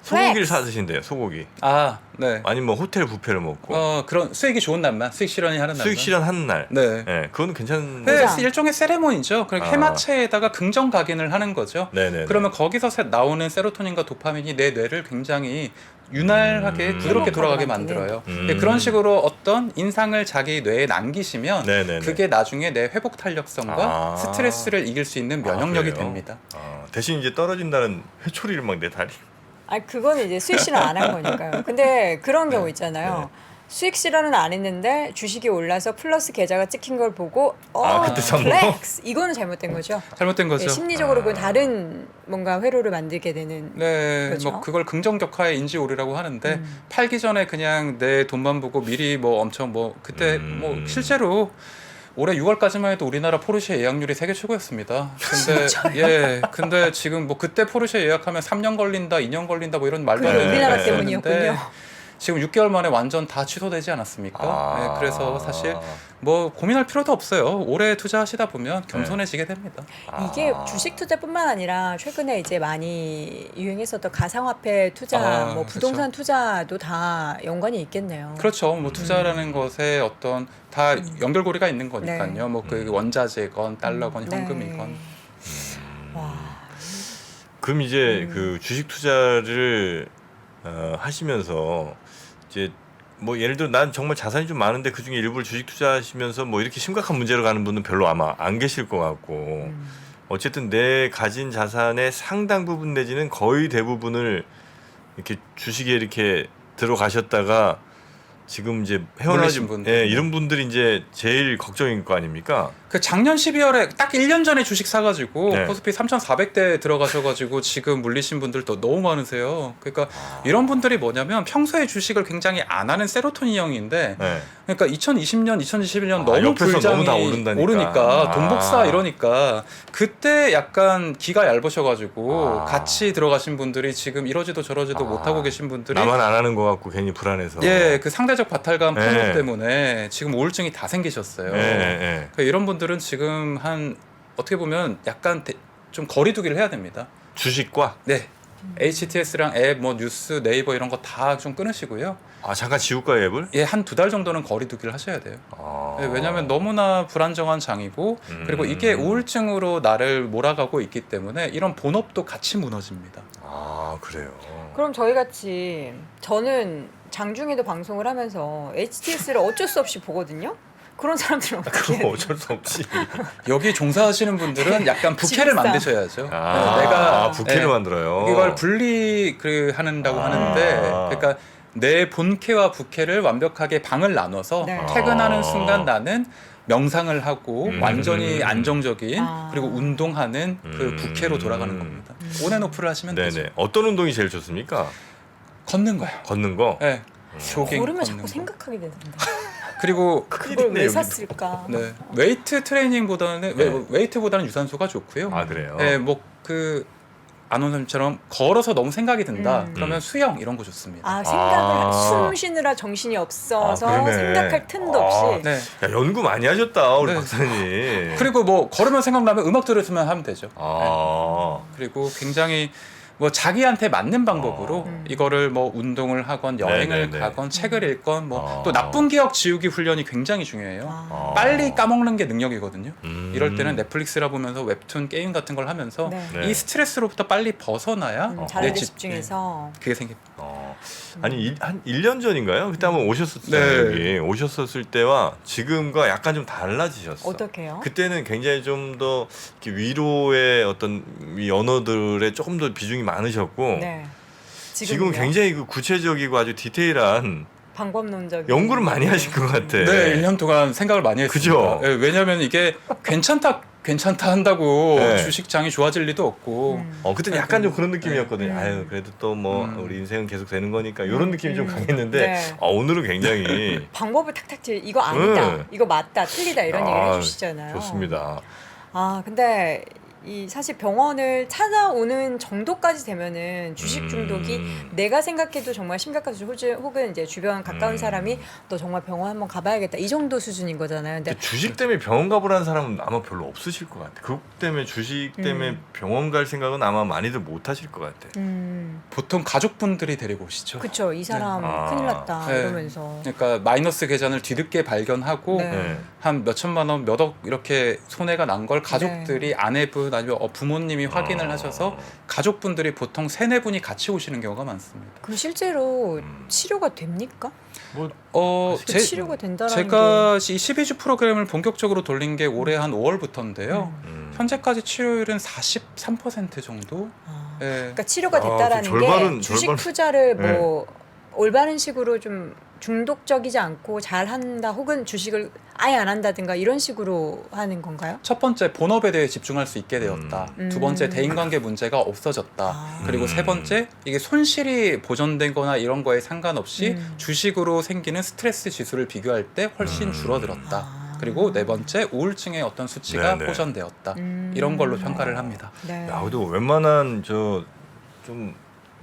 소고기를 플렉스. 사 드신대요. 소고기. 아, 네. 아니면 뭐 호텔 뷔페를 먹고 그런 수익이 좋은 날만, 수익 실현이 하는 날만. 수익 실현하는 날. 네. 네, 그거는 괜찮은. 네, 그죠? 일종의 세레모니죠. 그러니까 아. 해마체에다가 긍정 각인을 하는 거죠. 네네. 그러면 거기서 나오는 세로토닌과 도파민이 내 뇌를 굉장히 윤활하게 부드럽게 돌아가게 행복하게 만들어요. 음. 네, 그런 식으로 어떤 인상을 자기 뇌에 남기시면 네네네. 그게 나중에 내 회복 탄력성과 아. 스트레스를 이길 수 있는 면역력이 그래요? 됩니다. 대신 이제 떨어진다는 회초리를 막 내 다리. 아니 그거는 이제 수익 실현 안 한 거니까요. 근데 그런 경우 있잖아요. 수익 실현은 안 했는데 주식이 올라서 플러스 계좌가 찍힌 걸 보고 그때 산 거? 플렉스 이거는 잘못된 거죠. 잘못된 거죠. 네, 심리적으로 그 다른 뭔가 회로를 만들게 되는. 네, 그렇죠? 뭐 그걸 긍정격화의 인지오류라고 하는데 팔기 전에 그냥 내 돈만 보고 미리 뭐 엄청 뭐 그때 뭐 실제로 올해 6월까지만 해도 우리나라 포르쉐 예약률이 세계 최고였습니다. 근데 근데 지금 뭐 그때 포르쉐 예약하면 3년 걸린다, 2년 걸린다 뭐 이런 말도 안 그게 되는 우리나라 얘기가 있었는데 때문이었군요. 지금 6개월 만에 완전 다 취소되지 않았습니까? 네, 그래서 사실 아. 뭐 고민할 필요도 없어요. 오래 투자하시다 보면 겸손해지게 됩니다. 이게 아. 주식 투자뿐만 아니라 최근에 이제 많이 유행했었던 가상화폐 투자, 뭐 그렇죠. 부동산 투자도 다 연관이 있겠네요. 그렇죠. 뭐 투자라는 것에 어떤 다 연결고리가 있는 거니까요. 네. 뭐 그 원자재건 달러건 현금이건. 네. 와. 그럼 이제 그 주식 투자를 하시면서 이제 뭐 예를 들어 난 정말 자산이 좀 많은데 그 중에 일부를 주식 투자하시면서 뭐 이렇게 심각한 문제로 가는 분은 별로 아마 안 계실 것 같고 어쨌든 내 가진 자산의 상당 부분 내지는 거의 대부분을 이렇게 주식에 이렇게 들어가셨다가 지금 이제 헤어나신 몰리신 분들. 예, 이런 분들이 이제 제일 걱정인 거 아닙니까? 그 작년 12월에 딱 1년 전에 주식 사가지고 네. 코스피 3,400대 들어가셔가지고 지금 물리신 분들도 너무 많으세요. 그러니까 이런 분들이 뭐냐면 평소에 주식을 굉장히 안 하는 세로토닌형인데 네. 그러니까 2020년, 2021년 아, 너무 옆에서 불장이 너무 다 오른다니까. 오르니까 돈 아. 복사 이러니까 그때 약간 기가 얇으셔가지고 아. 같이 들어가신 분들이 지금 이러지도 저러지도 못하고 계신 분들이 나만 안 하는 것 같고 괜히 불안해서. 예, 그 상대적 바탈감 네. 풍요 때문에 지금 우울증이 다 생기셨어요. 예, 예. 그러니까 이런 분들은 지금 한 어떻게 보면 약간 좀 거리두기를 해야 됩니다. 주식과 네. HTS랑 앱, 뭐 뉴스, 네이버 이런 거 다 좀 끊으시고요. 아 잠깐 지울까 앱을? 예, 한 2달 정도는 거리두기를 하셔야 돼요. 아. 예, 왜냐하면 너무나 불안정한 장이고 그리고 이게 우울증으로 나를 몰아가고 있기 때문에 이런 본업도 같이 무너집니다. 아 그래요. 그럼 저희 같이 저는 장중에도 방송을 하면서 HTS를 어쩔 수 없이 보거든요. 그런 사람들은 어떻게 해야 그거 돼요? 어쩔 수 없지. 여기 종사하시는 분들은 약간 부캐를 집사. 만드셔야죠. 아, 내가 부캐를 예, 만들어요. 이걸 분리 한다고 하는데 그러니까 내 본캐와 부캐를 완벽하게 방을 나눠서 네. 퇴근하는 아. 순간 나는 명상을 하고 완전히 음. 안정적인 아. 그리고 운동하는 그 부캐로 돌아가는 겁니다. 온앤오프를 하시면 되죠. 네네. 어떤 운동이 제일 좋습니까? 걷는 거요. 걷는 거. 네. 조깅 걸으면 걷는 자꾸 거. 생각하게 되는데 그리고 그걸 왜 여기도. 샀을까? 네. 웨이트 트레이닝보다는 네. 웨이트보다는 유산소가 좋고요. 아 그래요. 네, 뭐 그 안원선처럼 걸어서 너무 생각이 든다. 음. 그러면 수영 이런 거 좋습니다. 아 생각을 아. 숨 쉬느라 정신이 없어서 아, 그러네. 생각할 틈도 아. 없이 네. 야 연구 많이 하셨다 우리 네. 박사님. 그리고 뭐 걸으면 생각나면 음악 들으시면 하면 되죠. 아. 그리고 굉장히 뭐 자기한테 맞는 방법으로 이거를 뭐 운동을 하건 여행을 네네네. 가건 책을 읽건 뭐 아. 또 나쁜 기억 지우기 훈련이 굉장히 중요해요. 아. 빨리 까먹는 게 능력이거든요. 이럴 때는 네. 넷플릭스라 보면서 웹툰 게임 같은 걸 하면서 네. 네. 이 스트레스로부터 빨리 벗어나야 다른 데 집- 집중해서 그게 생깁니다. 아니 한 1년 전인가요? 그때 한번 오셨었잖아요. 네. 여기 오셨었을 때와 지금과 약간 좀 달라지셨어. 어떻게요? 그때는 굉장히 좀 더 위로의 어떤 이 언어들에 조금 더 비중이 많으셨고 네. 지금은 지금은요? 굉장히 그 구체적이고 아주 디테일한 방법론적인 연구를 많이 하신 것 같아. 네, 1년 동안 생각을 많이 했습니다. 그죠? 네, 왜냐하면 이게 괜찮다 한다고 네. 주식장이 좋아질 리도 없고 그때는 약간 좀 그런 느낌이었거든요. 음. 아유 그래도 또 뭐 우리 인생은 계속 되는 거니까 이런 느낌이 좀 음. 강했는데 네. 오늘은 굉장히 방법을 탁탁 이거 아니다, 네. 이거 맞다, 틀리다 이런 얘기를 아, 해주시잖아요. 좋습니다. 아 근데 이 사실 병원을 찾아오는 정도까지 되면은 주식 중독이 내가 생각해도 정말 심각한 수준 혹은 이제 주변 가까운 사람이 너 정말 병원 한번 가봐야겠다 이 정도 수준인 거잖아요. 근데 근데 주식 때문에 병원 가보라는 사람은 아마 별로 없으실 것 같아. 그것 때문에 주식 때문에 병원 갈 생각은 아마 많이들 못 하실 것 같아. 보통 가족분들이 데리고 오시죠. 그쵸 이 사람 아. 큰일 났다 네. 이러면서 그러니까 마이너스 계좌를 뒤늦게 발견하고 네. 네. 한 몇천만 원, 몇 억 이렇게 손해가 난 걸 가족들이 아내분 아니면 부모님이 확인을 하셔서 가족분들이 보통 3-4분이 같이 오시는 경우가 많습니다. 그럼 실제로 치료가 됩니까? 뭐 그 치료가 된다라는 제가 이 12주 프로그램을 본격적으로 돌린 게 올해 한 5월부터인데요. 현재까지 치료율은 43% 정도. 아, 예. 그러니까 치료가 아, 됐다라는 그 게 주식 절반은- 투자를 뭐 올바른 식으로 좀 중독적이지 않고 잘 한다 혹은 주식을 아예 안 한다든가 이런 식으로 하는 건가요? 첫 번째 본업에 대해 집중할 수 있게 되었다. 두 번째 대인관계 문제가 없어졌다. 아. 그리고 세 번째 이게 손실이 보전되거나 이런 거에 상관없이 주식으로 생기는 스트레스 지수를 비교할 때 훨씬 줄어들었다. 아. 그리고 네 번째 우울증의 어떤 수치가 네네. 보전되었다. 이런 걸로 평가를 합니다. 네. 야, 그래도 웬만한 저 좀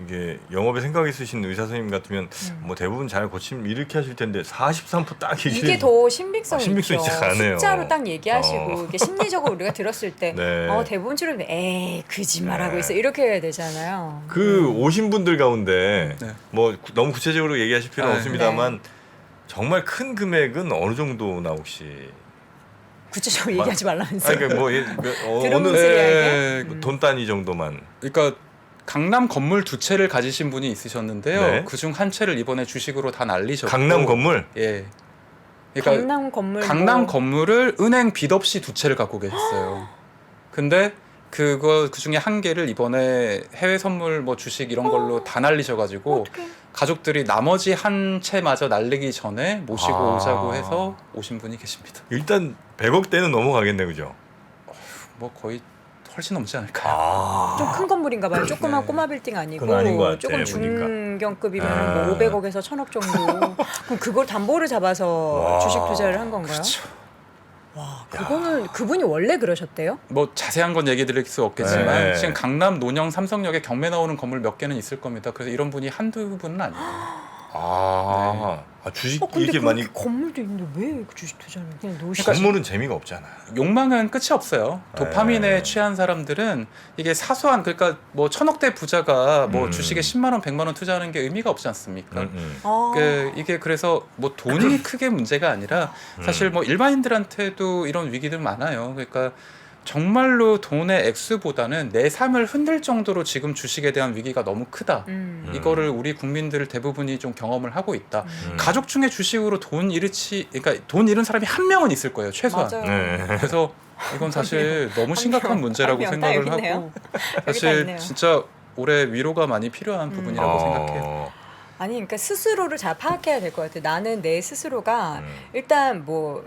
이게 영업에 생각 있으신 의사 선생님 같으면 뭐 대부분 잘 고치면 이렇게 하실 텐데 43% 딱 이게 더 신빙성이 신빙성이 있죠. 진짜 강하네요. 숫자로 딱 얘기하시고 이게 심리적으로 우리가 들었을 때 네. 대부분 치료는 에이 거짓말하고 네. 있어 이렇게 해야 되잖아요. 그 오신 분들 가운데 네. 뭐 너무 구체적으로 얘기하실 필요는 네. 없습니다만 정말 큰 금액은 어느 정도나 혹시 구체적으로 얘기하지 말라면서요. 그러니까 뭐 들은 어느 목소리에 돈 단위 정도만 그러니까 강남 건물 2채를 가지신 분이 있으셨는데요. 네. 그중 한 채를 이번에 주식으로 다 날리셨고 강남 건물 예. 그러니까 강남 건물 강남 뭐 건물을 은행 빚 없이 2채를 갖고 계셨어요. 근데 그 중에 한 개를 이번에 해외 선물 뭐 주식 이런 걸로 다 날리셔가지고 어떡해. 가족들이 나머지 한 채마저 날리기 전에 모시고 아. 오자고 해서 오신 분이 계십니다. 일단 100억대는 넘어가겠네 그죠? 뭐 거의 훨씬 넘지 않을까요? 좀 큰 건물인가 봐요. 조그만 네. 꼬마 빌딩 아니고 그건 아닌 것 같아, 조금 보니까. 중견급이면 뭐 500억에서 1000억 정도. 그럼 그걸 담보를 잡아서 와. 주식 투자를 한 건가요? 그렇죠. 와, 그거는 그분이 원래 그러셨대요? 뭐 자세한 건 얘기 드릴 수 없겠지만 네. 지금 강남 논영 삼성역에 경매 나오는 건물 몇 개는 있을 겁니다. 그래서 이런 분이 한두 분은 아니에요. 주식 근데 이렇게 그 많이 건물도 있는데 왜 주식 투자를 그냥 노시 건물은 재미가 없잖아. 욕망은 끝이 없어요. 도파민에 네. 취한 사람들은 이게 사소한 그러니까 뭐 1000억대 부자가 뭐 주식에 10만 원, 100만 원 투자하는 게 의미가 없지 않습니까? 이게 그래서 뭐 돈이 크게 문제가 아니라 사실 뭐 일반인들한테도 이런 위기들 많아요. 그러니까 정말로 돈의 액수보다는 내 삶을 흔들 정도로 지금 주식에 대한 위기가 너무 크다. 이거를 우리 국민들 대부분이 좀 경험을 하고 있다. 가족 중에 주식으로 그러니까 돈 잃은 사람이 한 명은 있을 거예요, 최소한. 맞아요. 네. 그래서 이건 사실 너무 심각한 문제라고 한 명, 딱 생각을 여기 있네요. 하고 여기 다 사실 있네요. 진짜 올해 위로가 많이 필요한 부분이라고 생각해요. 아니 그러니까 스스로를 잘 파악해야 될 것 같아요. 나는 내 스스로가 일단 뭐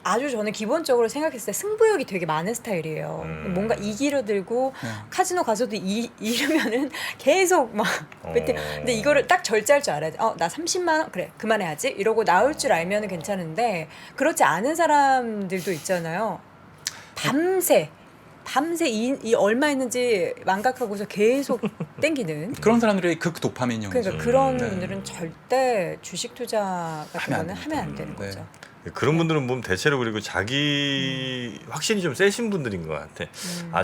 아주 저는 기본적으로 생각했을 때 승부욕이 되게 많은 스타일이에요. 뭔가 이기려 들고 카지노 가서도 잃으면은 계속 막 베팅. 근데 이거를 딱 절제할 줄 알아야 돼. 나 30만 원 그래 그만해야지 이러고 나올 줄 알면은 괜찮은데 그렇지 않은 사람들도 있잖아요. 밤새 이 얼마 있는지 망각하고서 계속 땡기는. 그런 사람들이 극 도파민형이죠. 그러니까 그런 네. 분들은 절대 주식 투자 같은 하면 안 거는 하면 안 됩니다. 되는 네. 거죠. 그런 분들은 보면 대체로 그리고 자기 확신이 좀 세신 분들인 것 같아.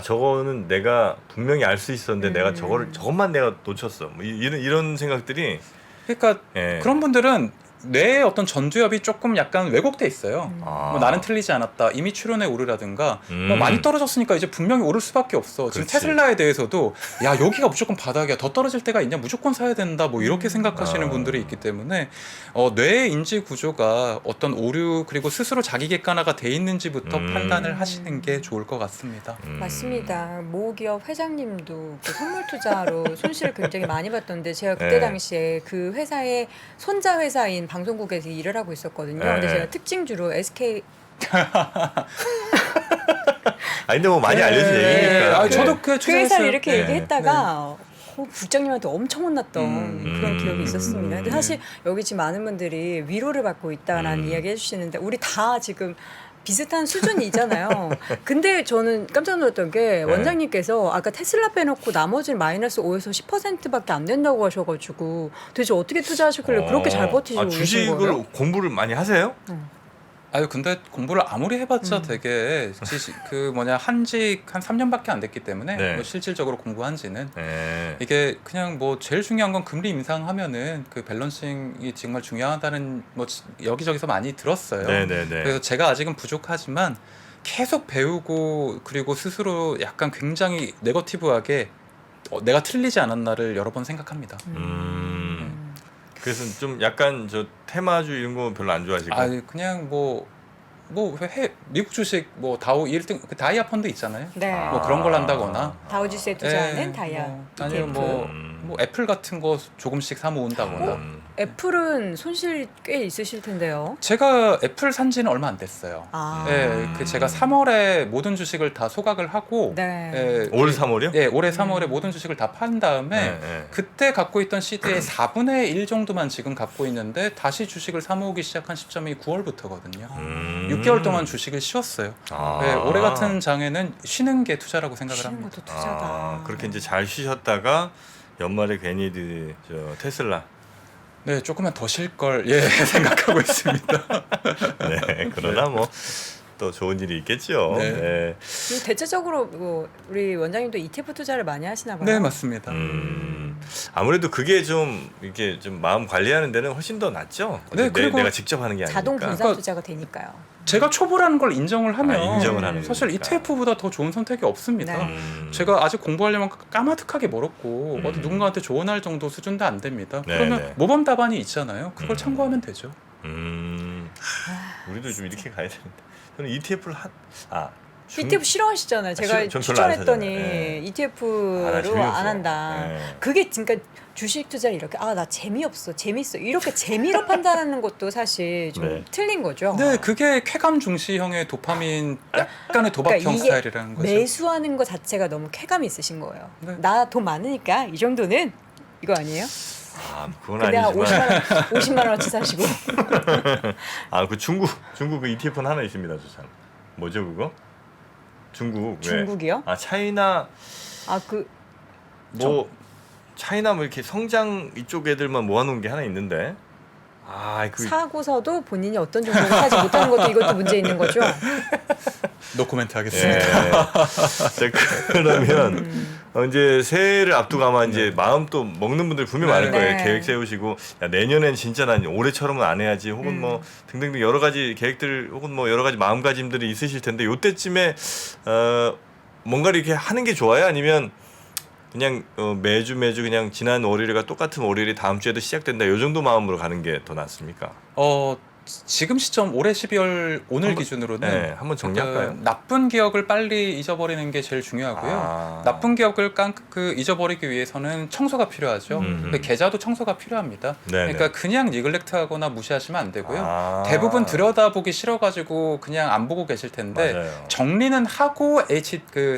저거는 내가 분명히 알 수 있었는데 내가 저것만 내가 놓쳤어. 뭐 이런 생각들이 그러니까 예. 그런 분들은 뇌의 어떤 전두엽이 조금 약간 왜곡돼 있어요. 뭐 나는 틀리지 않았다. 이미 출현에 오르라든가 뭐 많이 떨어졌으니까 이제 분명히 오를 수밖에 없어. 지금 그렇지. 테슬라에 대해서도 야 여기가 무조건 바닥이야. 더 떨어질 때가 있냐. 무조건 사야 된다. 뭐 이렇게 생각하시는 분들이 있기 때문에 뇌의 인지 구조가 어떤 오류 그리고 스스로 자기 객관화가 돼 있는지부터 판단을 하시는 게 좋을 것 같습니다. 맞습니다. 모 기업 회장님도 그 선물 투자로 손실을 굉장히 많이 봤던데 제가 그때 네. 당시에 그 회사의 손자 회사인 방송국에서 일을 하고 있었거든요. 근데 네. 제가 특징주로 SK 근데 뭐 많이 알려진 네. 얘기니까. 저도 그 그 회사를 이렇게 네. 얘기했다가 국장님한테 엄청 혼났던 그런 기억이 있었습니다. 근데 네. 사실 여기 지금 많은 분들이 위로를 받고 있다라는 이야기 해주시는데 우리 다 지금 비슷한 수준이잖아요. 근데 저는 깜짝 놀랐던 게 원장님께서 아까 테슬라 빼놓고 나머지는 마이너스 5에서 10%밖에 안 된다고 하셔가지고 도대체 어떻게 투자하셨길래 그렇게 잘 버티시고 계신 주식을 거예요? 공부를 많이 하세요? 근데 공부를 아무리 해봤자 되게 한직 한 3년밖에 안 됐기 때문에 네. 뭐 실질적으로 공부한 지는 네. 이게 그냥 뭐 제일 중요한 건 금리 인상하면은 그 밸런싱이 정말 중요하다는 뭐 여기저기서 많이 들었어요. 네네네. 그래서 제가 아직은 부족하지만 계속 배우고 그리고 스스로 약간 굉장히 네거티브하게 내가 틀리지 않았나를 여러 번 생각합니다. 그래서 좀 약간 저 테마주 이런 거 별로 안 좋아하시고. 그냥 미국 주식 뭐 다우 1등 그 다이아 펀드 있잖아요. 네. 뭐 그런 걸 한다거나 다우지수에 투자하는 다이아 아니면 ETF. 뭐 애플 같은 거 조금씩 사 모은다거나. 애플은 손실 꽤 있으실 텐데요. 제가 애플 산지는 얼마 안 됐어요. 제가 3월에 모든 주식을 다 소각을 하고 네. 올 3월이요? 예, 올해 3월에 모든 주식을 다 판 다음에 그때 갖고 있던 시드의 4분의 1 정도만 지금 갖고 있는데 다시 주식을 사 모으기 시작한 시점이 9월부터거든요. 6개월 동안 주식을 쉬었어요. 올해 같은 장에는 쉬는 게 투자라고 생각을 쉬는 합니다. 것도 투자다. 그렇게 이제 잘 쉬셨다가 연말에 괜히 저 테슬라 네, 조금만 더 쉴 걸 생각하고 있습니다. 네 그러나 뭐 또 좋은 일이 있겠죠. 네. 네. 그리고 대체적으로 뭐 우리 원장님도 ETF 투자를 많이 하시나 봐요. 네, 맞습니다. 아무래도 그게 좀 이렇게 좀 마음 관리하는 데는 훨씬 더 낫죠. 네, 그리고 내가 직접 하는 게 아니니까. 자동 분산 투자가 되니까요. 제가 초보라는 걸 인정을 하면 인정을 하는 사실 거니까. ETF보다 더 좋은 선택이 없습니다. 네. 제가 아직 공부하려면 까마득하게 멀었고 어디 누군가한테 조언할 정도 수준도 안 됩니다. 네, 그러면 네. 모범 답안이 있잖아요. 그걸 참고하면 되죠. 우리도 좀 이렇게 가야 되는데. 저는 ETF를 ETF 싫어하시잖아요. 제가 전 별로 안 추천했더니 사잖아요. 네. 아, 나 ETF로 재미없어. 안 한다. 네. 그게 그러니까 주식 투자를 이렇게 나 재미없어, 재밌어 이렇게 재미로 판단하는 것도 사실 좀 네. 틀린 거죠. 네, 그게 쾌감 중시형의 도파민 약간의 도박형 그러니까 이게 스타일이라는 거죠. 매수하는 것 자체가 너무 쾌감이 있으신 거예요. 네. 나 돈 많으니까 이 정도는 이거 아니에요? 그건 근데 한 아니지만 50만 원어치 사시고 그 중국 그 ETF는 하나 있습니다. 저 참. 뭐죠 그거? 중국 왜? 중국이요? 차이나 그 뭐 차이나 뭐 이렇게 성장 이쪽 애들만 모아놓은 게 하나 있는데 사고서도 본인이 어떤 종목을 사지 못하는 것도 이것도 문제 있는 거죠. 노코멘트 예. 하겠습니다. 자, 그러면 이제 새해를 앞두고 아마 이제 마음 또 먹는 분들 분명 많을 네. 거예요. 네. 계획 세우시고 내년엔 진짜 난 올해처럼은 안 해야지 혹은 뭐 등등등 여러 가지 계획들 혹은 뭐 여러 가지 마음가짐들이 있으실 텐데 요때쯤에 뭔가를 이렇게 하는 게 좋아요? 아니면 그냥 매주 그냥 지난 월요일과 똑같은 월요일이 다음 주에도 시작된다. 요 정도 마음으로 가는 게 더 낫습니까? 지금 시점 올해 12월 오늘 기준으로는 네, 한번 정리할까요? 나쁜 기억을 빨리 잊어버리는 게 제일 중요하고요. 나쁜 기억을 잊어버리기 위해서는 청소가 필요하죠. 그 계좌도 청소가 필요합니다. 네네. 그러니까 그냥 니글렉트하거나 무시하시면 안 되고요. 대부분 들여다보기 싫어가지고 그냥 안 보고 계실 텐데 맞아요. 정리는 하고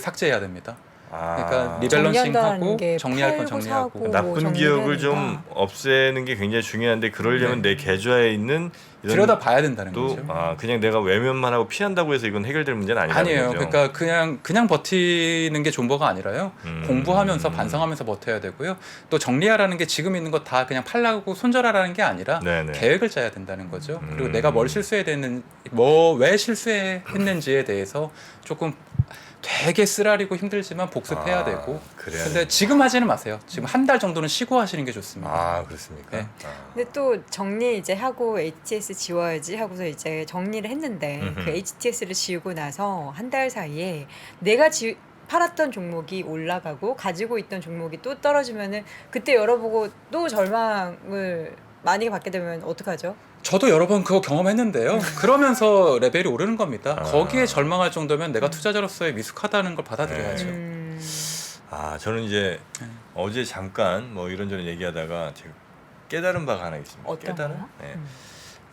삭제해야 됩니다. 그러니까 리밸런싱하고 정리할 건 정리하고. 사고, 나쁜 정리를 기억을 좀 하니까. 없애는 게 굉장히 중요한데 그러려면 네. 내 계좌에 있는 이런 들여다 봐야 된다는 또 거죠. 그냥 내가 외면만 하고 피한다고 해서 이건 해결될 문제는 아니라는 아니에요. 거죠. 그러니까 그냥 버티는 게 존버가 아니라요. 공부하면서 반성하면서 버텨야 되고요. 또 정리하라는 게 지금 있는 거 다 그냥 팔라고 손절하라는 게 아니라 네네. 계획을 짜야 된다는 거죠. 그리고 내가 왜 실수했는지에 대해서 조금 되게 쓰라리고 힘들지만 복습해야 되고. 그래야 근데 지금 하지는 마세요. 지금 한 달 정도는 쉬고 하시는 게 좋습니다. 그렇습니까? 네. 근데 또 정리 이제 하고 HTS 지워야지 하고서 이제 정리를 했는데 그 HTS를 지우고 나서 한 달 사이에 내가 팔았던 종목이 올라가고 가지고 있던 종목이 또 떨어지면은 그때 열어보고 또 절망을 많이 받게 되면 어떡하죠? 저도 여러 번 그거 경험했는데요. 그러면서 레벨이 오르는 겁니다. 거기에 절망할 정도면 내가 투자자로서의 미숙하다는 걸 받아들여야죠. 저는 이제 어제 잠깐 뭐 이런저런 얘기하다가 제가 깨달은 바가 하나 있습니다. 어떤 깨달은? 거요? 네.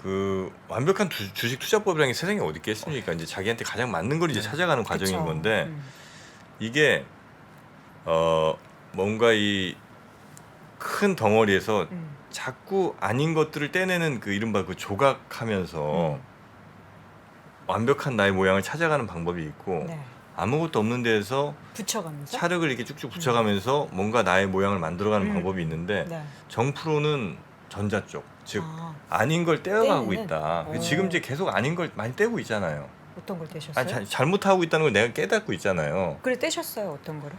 그 완벽한 주식 투자법이라는 게 세상에 어디 있겠습니까? 이제 자기한테 가장 맞는 걸 이제 찾아가는 과정인 그쵸. 건데 이게 뭔가 이 큰 덩어리에서 자꾸 아닌 것들을 떼내는 그 이른바 그 조각하면서 완벽한 나의 모양을 찾아가는 방법이 있고 네. 아무것도 없는 데에서 붙여가면서. 찰흙을 이렇게 쭉쭉 붙여가면서 뭔가 나의 모양을 만들어가는 방법이 있는데 네. 정프로는 전자 쪽, 즉 아, 아닌 걸 떼어가고 떼는? 있다. 오. 지금 이제 계속 아닌 걸 많이 떼고 있잖아요. 어떤 걸 떼셨어요? 아니, 잘못하고 있다는 걸 내가 깨닫고 있잖아요. 그래 떼셨어요 어떤 거를?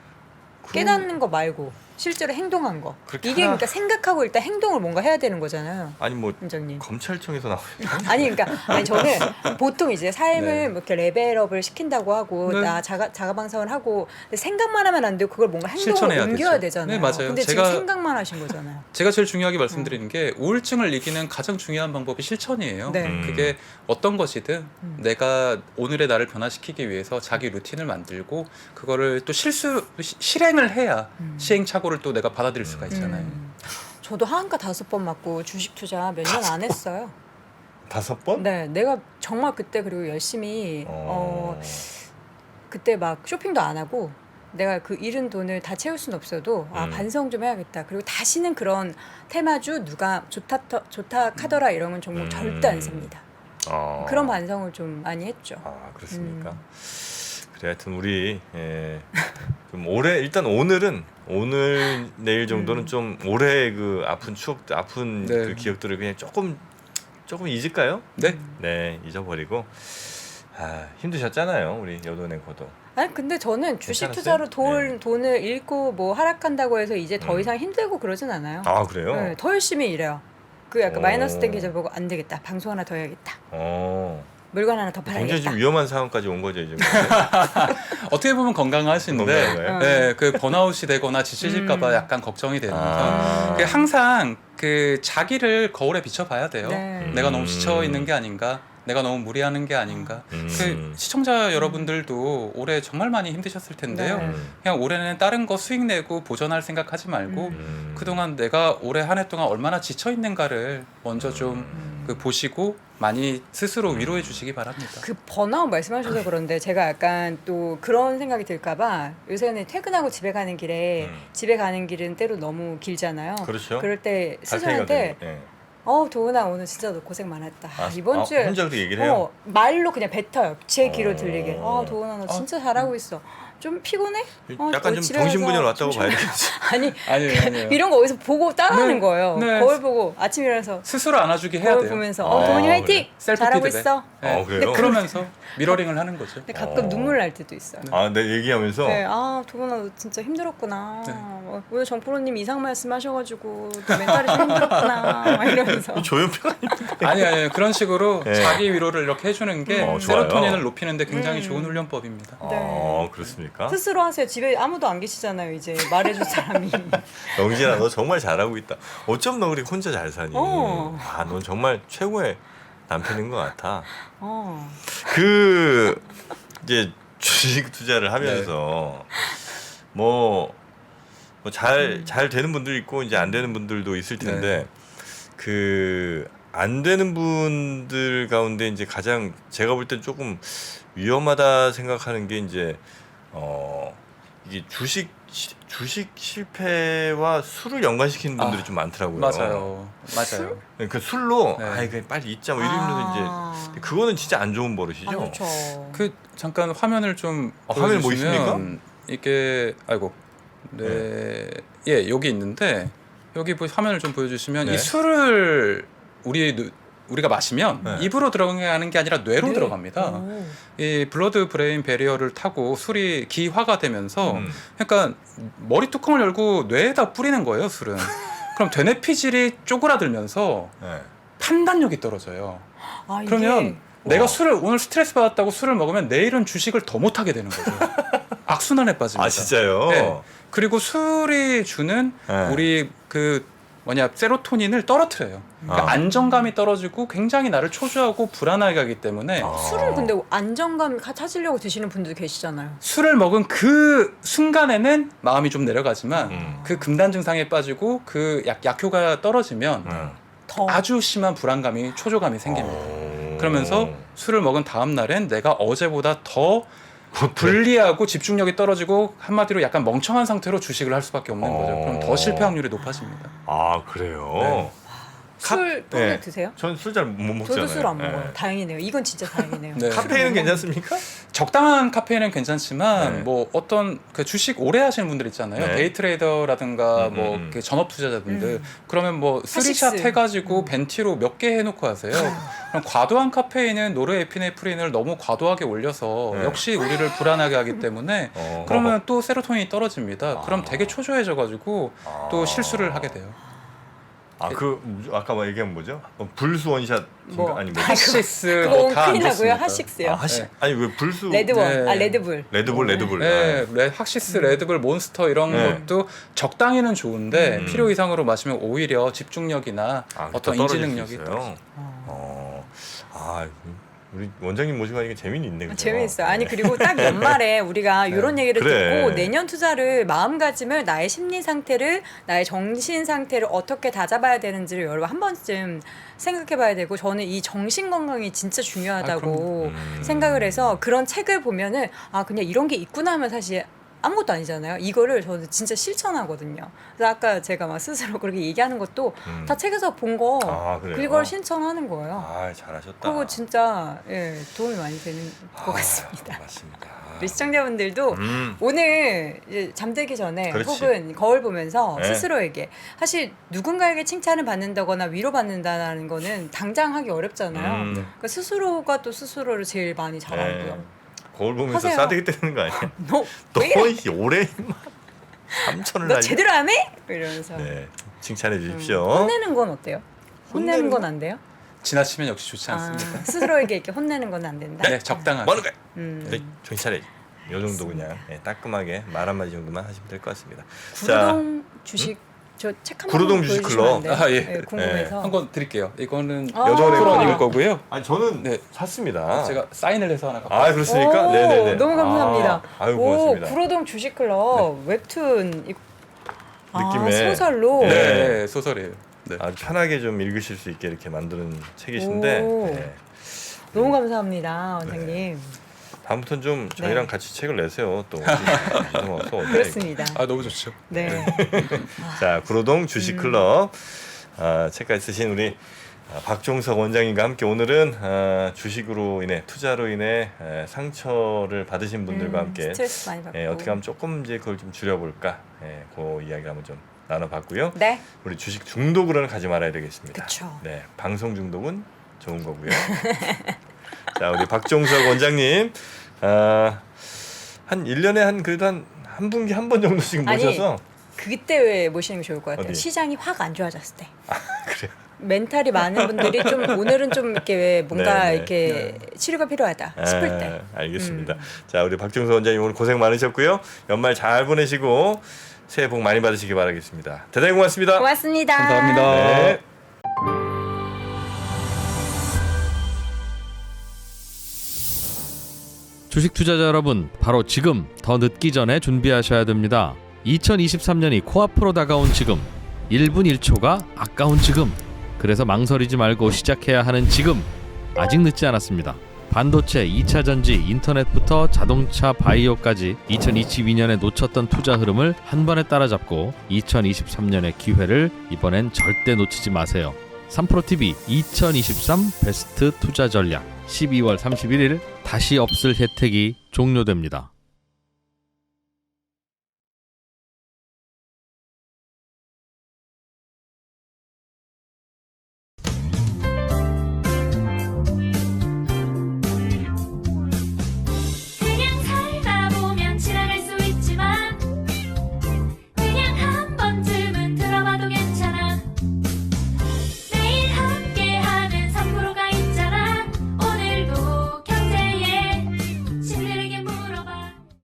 그럼- 깨닫는 거 말고 실제로 행동한 거. 그렇게 이게 하나- 그러니까 생각하고 일단 행동을 뭔가 해야 되는 거잖아요, 아니 뭐 원장님. 검찰청에서 나오는 아니 그러니까 저는 보통 이제 삶을 네. 뭐 이렇게 레벨업을 시킨다고 하고 네. 나 자가 방송을 하고 근데 생각만 하면 안 되고 그걸 뭔가 행동을 실천해야 옮겨야 되죠. 되잖아요. 네, 맞아요. 근데 제가- 지금 생각만 하신 거잖아요. 제가 제일 중요하게 말씀드리는 게 우울증을 이기는 가장 중요한 방법이 실천이에요. 네. 그게 어떤 것이든 내가 오늘의 나를 변화시키기 위해서 자기 루틴을 만들고 그거를 또 실행을 해야 시행착오를 또 내가 받아들일 수가 있잖아요. 저도 하한가 5번 맞고 주식 투자 몇 년 안 했어요. 5번? 네, 내가 정말 그때 그리고 열심히 그때 막 쇼핑도 안 하고 내가 그 잃은 돈을 다 채울 순 없어도 반성 좀 해야겠다. 그리고 다시는 그런 테마주 누가 좋다 하더라 이런 건 정말 절대 안 삽니다. 그런 반성을 좀 많이 했죠. 그렇습니까? 그래 하여튼 우리 좀 올해 일단 오늘 내일 정도는 좀 올해 그 아픈 추억, 아픈 네. 그 기억들을 그냥 조금 잊을까요? 네. 네, 잊어버리고. 힘드셨잖아요, 우리 여돈의 고도. 아니 근데 저는 주식 괜찮았어요? 투자로 돈을 잃고 뭐 하락한다고 해서 이제 더 음. 이상 힘들고 그러진 않아요. 아 그래요? 네, 더 열심히 일해요. 그 약간 오. 마이너스 된 계절 보고 안 되겠다. 방송 하나 더 해야겠다. 물건 하나 더 굉장히 팔아야겠다. 좀 위험한 상황까지 온 거죠 이제. 어떻게 보면 건강하신데 건강한 네, 그 번아웃이 되거나 지치실까봐 약간 걱정이 되면서 그 항상 그 자기를 거울에 비춰봐야 돼요. 네. 내가 너무 지쳐 있는 게 아닌가, 내가 너무 무리하는 게 아닌가. 그 시청자 여러분들도 올해 정말 많이 힘드셨을 텐데요. 네. 그냥 올해는 다른 거 수익 내고 보전할 생각하지 말고 그동안 내가 올해 한 해 동안 얼마나 지쳐 있는가를 먼저 좀 그 보시고 많이 스스로 위로해 주시기 바랍니다. 그 번아웃 말씀하셔서 그런데 제가 약간 또 그런 생각이 들까봐 요새는 퇴근하고 집에 가는 길에 집에 가는 길은 때로 너무 길잖아요. 그렇죠. 그럴 때 탈퇴가 스스로한테 되고, 예. 도은아 오늘 진짜 너 고생 많았다. 이번 아, 주에 혼자 그렇게 얘기를 해요? 말로 그냥 뱉어요. 제 귀로 들리게. 어. 도은아 너 진짜 잘하고 있어. 좀 피곤해? 약간 너 좀 집에 정신분열 가서 왔다고 좀 봐야 되겠지. 아니 아니에요. 이런 거 어디서 보고 따라하는 네. 거예요. 네. 거울 보고 아침 일어나서 스스로 안아주기 해야 거울 돼요. 보면서 아, 도은이 그래. 화이팅! 셀프 잘하고 피드백. 있어. 네. 그래요? 그러면서 미러링을 하는 거죠. 근데 가끔 눈물 날 때도 있어요. 내 얘기하면서 네, 도은아 너 진짜 힘들었구나. 네. 오늘 정프로님 이상 말씀하셔가지고 또 멘탈이 좀 힘들었구나. 막 이러면서. 조용필 아니 그런 식으로 네. 자기 위로를 이렇게 해주는 게 좋아요. 세로토닌을 높이는데 굉장히 좋은 훈련법입니다. 네. 그렇습니까? 스스로 하세요. 집에 아무도 안 계시잖아요. 이제 말해줄 사람이. 영진아 너 정말 잘하고 있다. 어쩜 너 그렇게 혼자 잘 사니? 넌 정말 최고의 남편인 것 같아. 그 이제 주식 투자를 하면서 잘 되는 분들 있고 이제 안 되는 분들도 있을 텐데 그 안 되는 분들 가운데 이제 가장 제가 볼 땐 조금 위험하다 생각하는 게 이제 이게 주식 실패와 술을 연관시키는 분들이 좀 많더라고요. 맞아요. 그 술로 네. 그냥 빨리 잊자 뭐 이러면서 이제 그거는 진짜 안 좋은 버릇이죠. 그렇죠. 그 잠깐 화면을 좀 화면에 뭐 보여주시면 이게 여기 있는데 여기 화면을 좀 보여주시면 네. 이 술을 우리가 마시면 네. 입으로 들어가는 게 아니라 뇌로 들어갑니다. 이 블러드 브레인 배리어를 타고 술이 기화가 되면서 그러니까 머리 뚜껑을 열고 뇌에다 뿌리는 거예요, 술은. 그럼 되뇌 피질이 쪼그라들면서 네. 판단력이 떨어져요. 이게 그러면 내가 오늘 스트레스 받았다고 술을 먹으면 내일은 주식을 더 못하게 되는 거죠. 악순환에 빠집니다. 진짜요? 네. 그리고 술이 주는 네. 우리 세로토닌을 떨어뜨려요. 그러니까 안정감이 떨어지고 굉장히 나를 초조하고 불안하게 하기 때문에 술을 근데 안정감 찾으려고 드시는 분들도 계시잖아요. 술을 먹은 그 순간에는 마음이 좀 내려가지만 그 금단 증상에 빠지고 그 약효가 떨어지면 더 아주 심한 불안감이 초조감이 생깁니다. 그러면서 술을 먹은 다음 날엔 내가 어제보다 더 불리하고 집중력이 떨어지고 한마디로 약간 멍청한 상태로 주식을 할 수밖에 없는 거죠. 그럼 더 실패 확률이 높아집니다. 그래요. 네. 술 드세요? 전 술 잘 못 먹잖아요. 저도 술 안 먹어요. 네. 다행이네요. 이건 진짜 다행이네요. 네. 카페인은 괜찮습니까? 적당한 카페인은 괜찮지만 네. 뭐 어떤 그 주식 오래 하시는 분들 있잖아요. 네. 데이 트레이더라든가 뭐 음. 그 전업 투자자분들 그러면 뭐 쓰리샷 하식스. 해가지고 벤티로 몇 개 해놓고 하세요. 그럼 과도한 카페인은 노르에피네프린을 너무 과도하게 올려서 네. 역시 우리를 불안하게 하기 때문에 그러면 또 세로토닌이 떨어집니다. 그럼 되게 초조해져가지고 또 실수를 하게 돼요. 아까 얘기한 뭐죠? 불수 원샷 뭐. 아니 하시스 그거 뭐다안 큰일 나고요. 좋습니다. 하식스요. 네. 아니 왜 불수 레드원, 네. 레드불. 레드불. 네, 학시스, 레드불, 몬스터 이런 네. 것도 적당히는 좋은데 필요 이상으로 마시면 오히려 집중력이나 어떤 인지 능력이 떨어져요. 우리 원장님 모시고 하니까 재미있네. 그죠? 재미있어요. 아니 그리고 딱 연말에 우리가 이런 얘기를 그래. 듣고 내년 투자를 마음가짐을 나의 심리 상태를 나의 정신 상태를 어떻게 다잡아야 되는지를 여러분 한 번쯤 생각해봐야 되고 저는 이 정신 건강이 진짜 중요하다고 생각을 해서 그런 책을 보면은 그냥 이런 게 있구나 하면 사실 아무것도 아니잖아요. 이거를 저는 진짜 실천하거든요. 그래서 아까 제가 막 스스로 그렇게 얘기하는 것도 다 책에서 본 거 그래요? 그걸 실천하는 거예요. 잘하셨다. 그거 진짜 도움이 많이 되는 것 같습니다. 맞습니다. 우리 시청자분들도 오늘 이제 잠들기 전에 그렇지. 혹은 거울 보면서 네. 스스로에게 사실 누군가에게 칭찬을 받는다거나 위로받는다는 거는 당장 하기 어렵잖아요. 그러니까 스스로가 또 스스로를 제일 많이 잘 알고요. 거울 보면서 하세요. 싸대기 때리는 거 아니야? 너 왜 이래? 너희 올해 3천을 너 제대로 안 해? 이러면서 네, 칭찬해 주십시오. 혼내는 건 어때요? 혼내는 건 안 돼요? 지나치면 역시 좋지 않습니다. 스스로에게 이렇게 혼내는 건 안 된다. 네, 적당하게. 뭐는 거야? 음. 네, 정신 차려. 요 정도 그냥 따끔하게 말 한마디 정도만 하시면 될 것 같습니다. 구로동 주식 저 책 한 구로동 번 주식 보여주시면 안 돼요? 클럽. 아, 예. 네, 궁금해서. 한 권 드릴게요. 이거는 아. 여전의 아. 프로님 거고요. 아니 저는 네. 샀습니다. 제가 사인을 해서 하나 갖고 아 그렇습니까? 오, 네네네. 너무 감사합니다. 아유 고맙습니다. 오, 구로동 주식클럽 웹툰 느낌의- 소설로. 네. 네, 소설이에요. 네. 아주 편하게 좀 읽으실 수 있게 이렇게 만드는 책이신데 오. 네. 너무 감사합니다, 원장님. 다음부터는 좀 저희랑 네. 같이 책을 내세요. 또 없어. 그렇습니다. 아, 너무 좋죠. 네. 자 구로동 주식클럽 책까지 쓰신 우리 박종석 원장님과 함께 오늘은 주식으로 인해 투자로 인해 상처를 받으신 분들과 함께 스트레스 많이 받고. 어떻게 하면 조금 이제 그걸 좀 줄여볼까 그 이야기 한번 좀 나눠봤고요. 네. 우리 주식 중독으로는 가지 말아야 되겠습니다. 그쵸. 네, 방송 중독은 좋은 거고요. 자, 우리 박종석 원장님 한 1년에 그래도 한 분기 한 번 정도씩 아니, 모셔서 그때 왜 모시는 게 좋을 것 같아요. 어디? 시장이 확 안 좋아졌을 때. 그래요. 멘탈이 많은 분들이 좀 오늘은 좀 이렇게 왜 뭔가 네, 네. 이렇게 치료가 필요하다 싶을 때. 알겠습니다. 자, 우리 박종석 원장님 오늘 고생 많으셨고요. 연말 잘 보내시고 새해 복 많이 받으시기 바라겠습니다. 대단히 고맙습니다. 고맙습니다. 감사합니다. 네. 주식 투자자 여러분, 바로 지금 더 늦기 전에 준비하셔야 됩니다. 2023년이 코앞으로 다가온 지금, 1분 1초가 아까운 지금, 그래서 망설이지 말고 시작해야 하는 지금, 아직 늦지 않았습니다. 반도체, 2차 전지, 인터넷부터 자동차, 바이오까지 2022년에 놓쳤던 투자 흐름을 한 번에 따라잡고 2023년의 기회를 이번엔 절대 놓치지 마세요. 3프로TV 2023 베스트 투자 전략 12월 31일 다시 없을 혜택이 종료됩니다.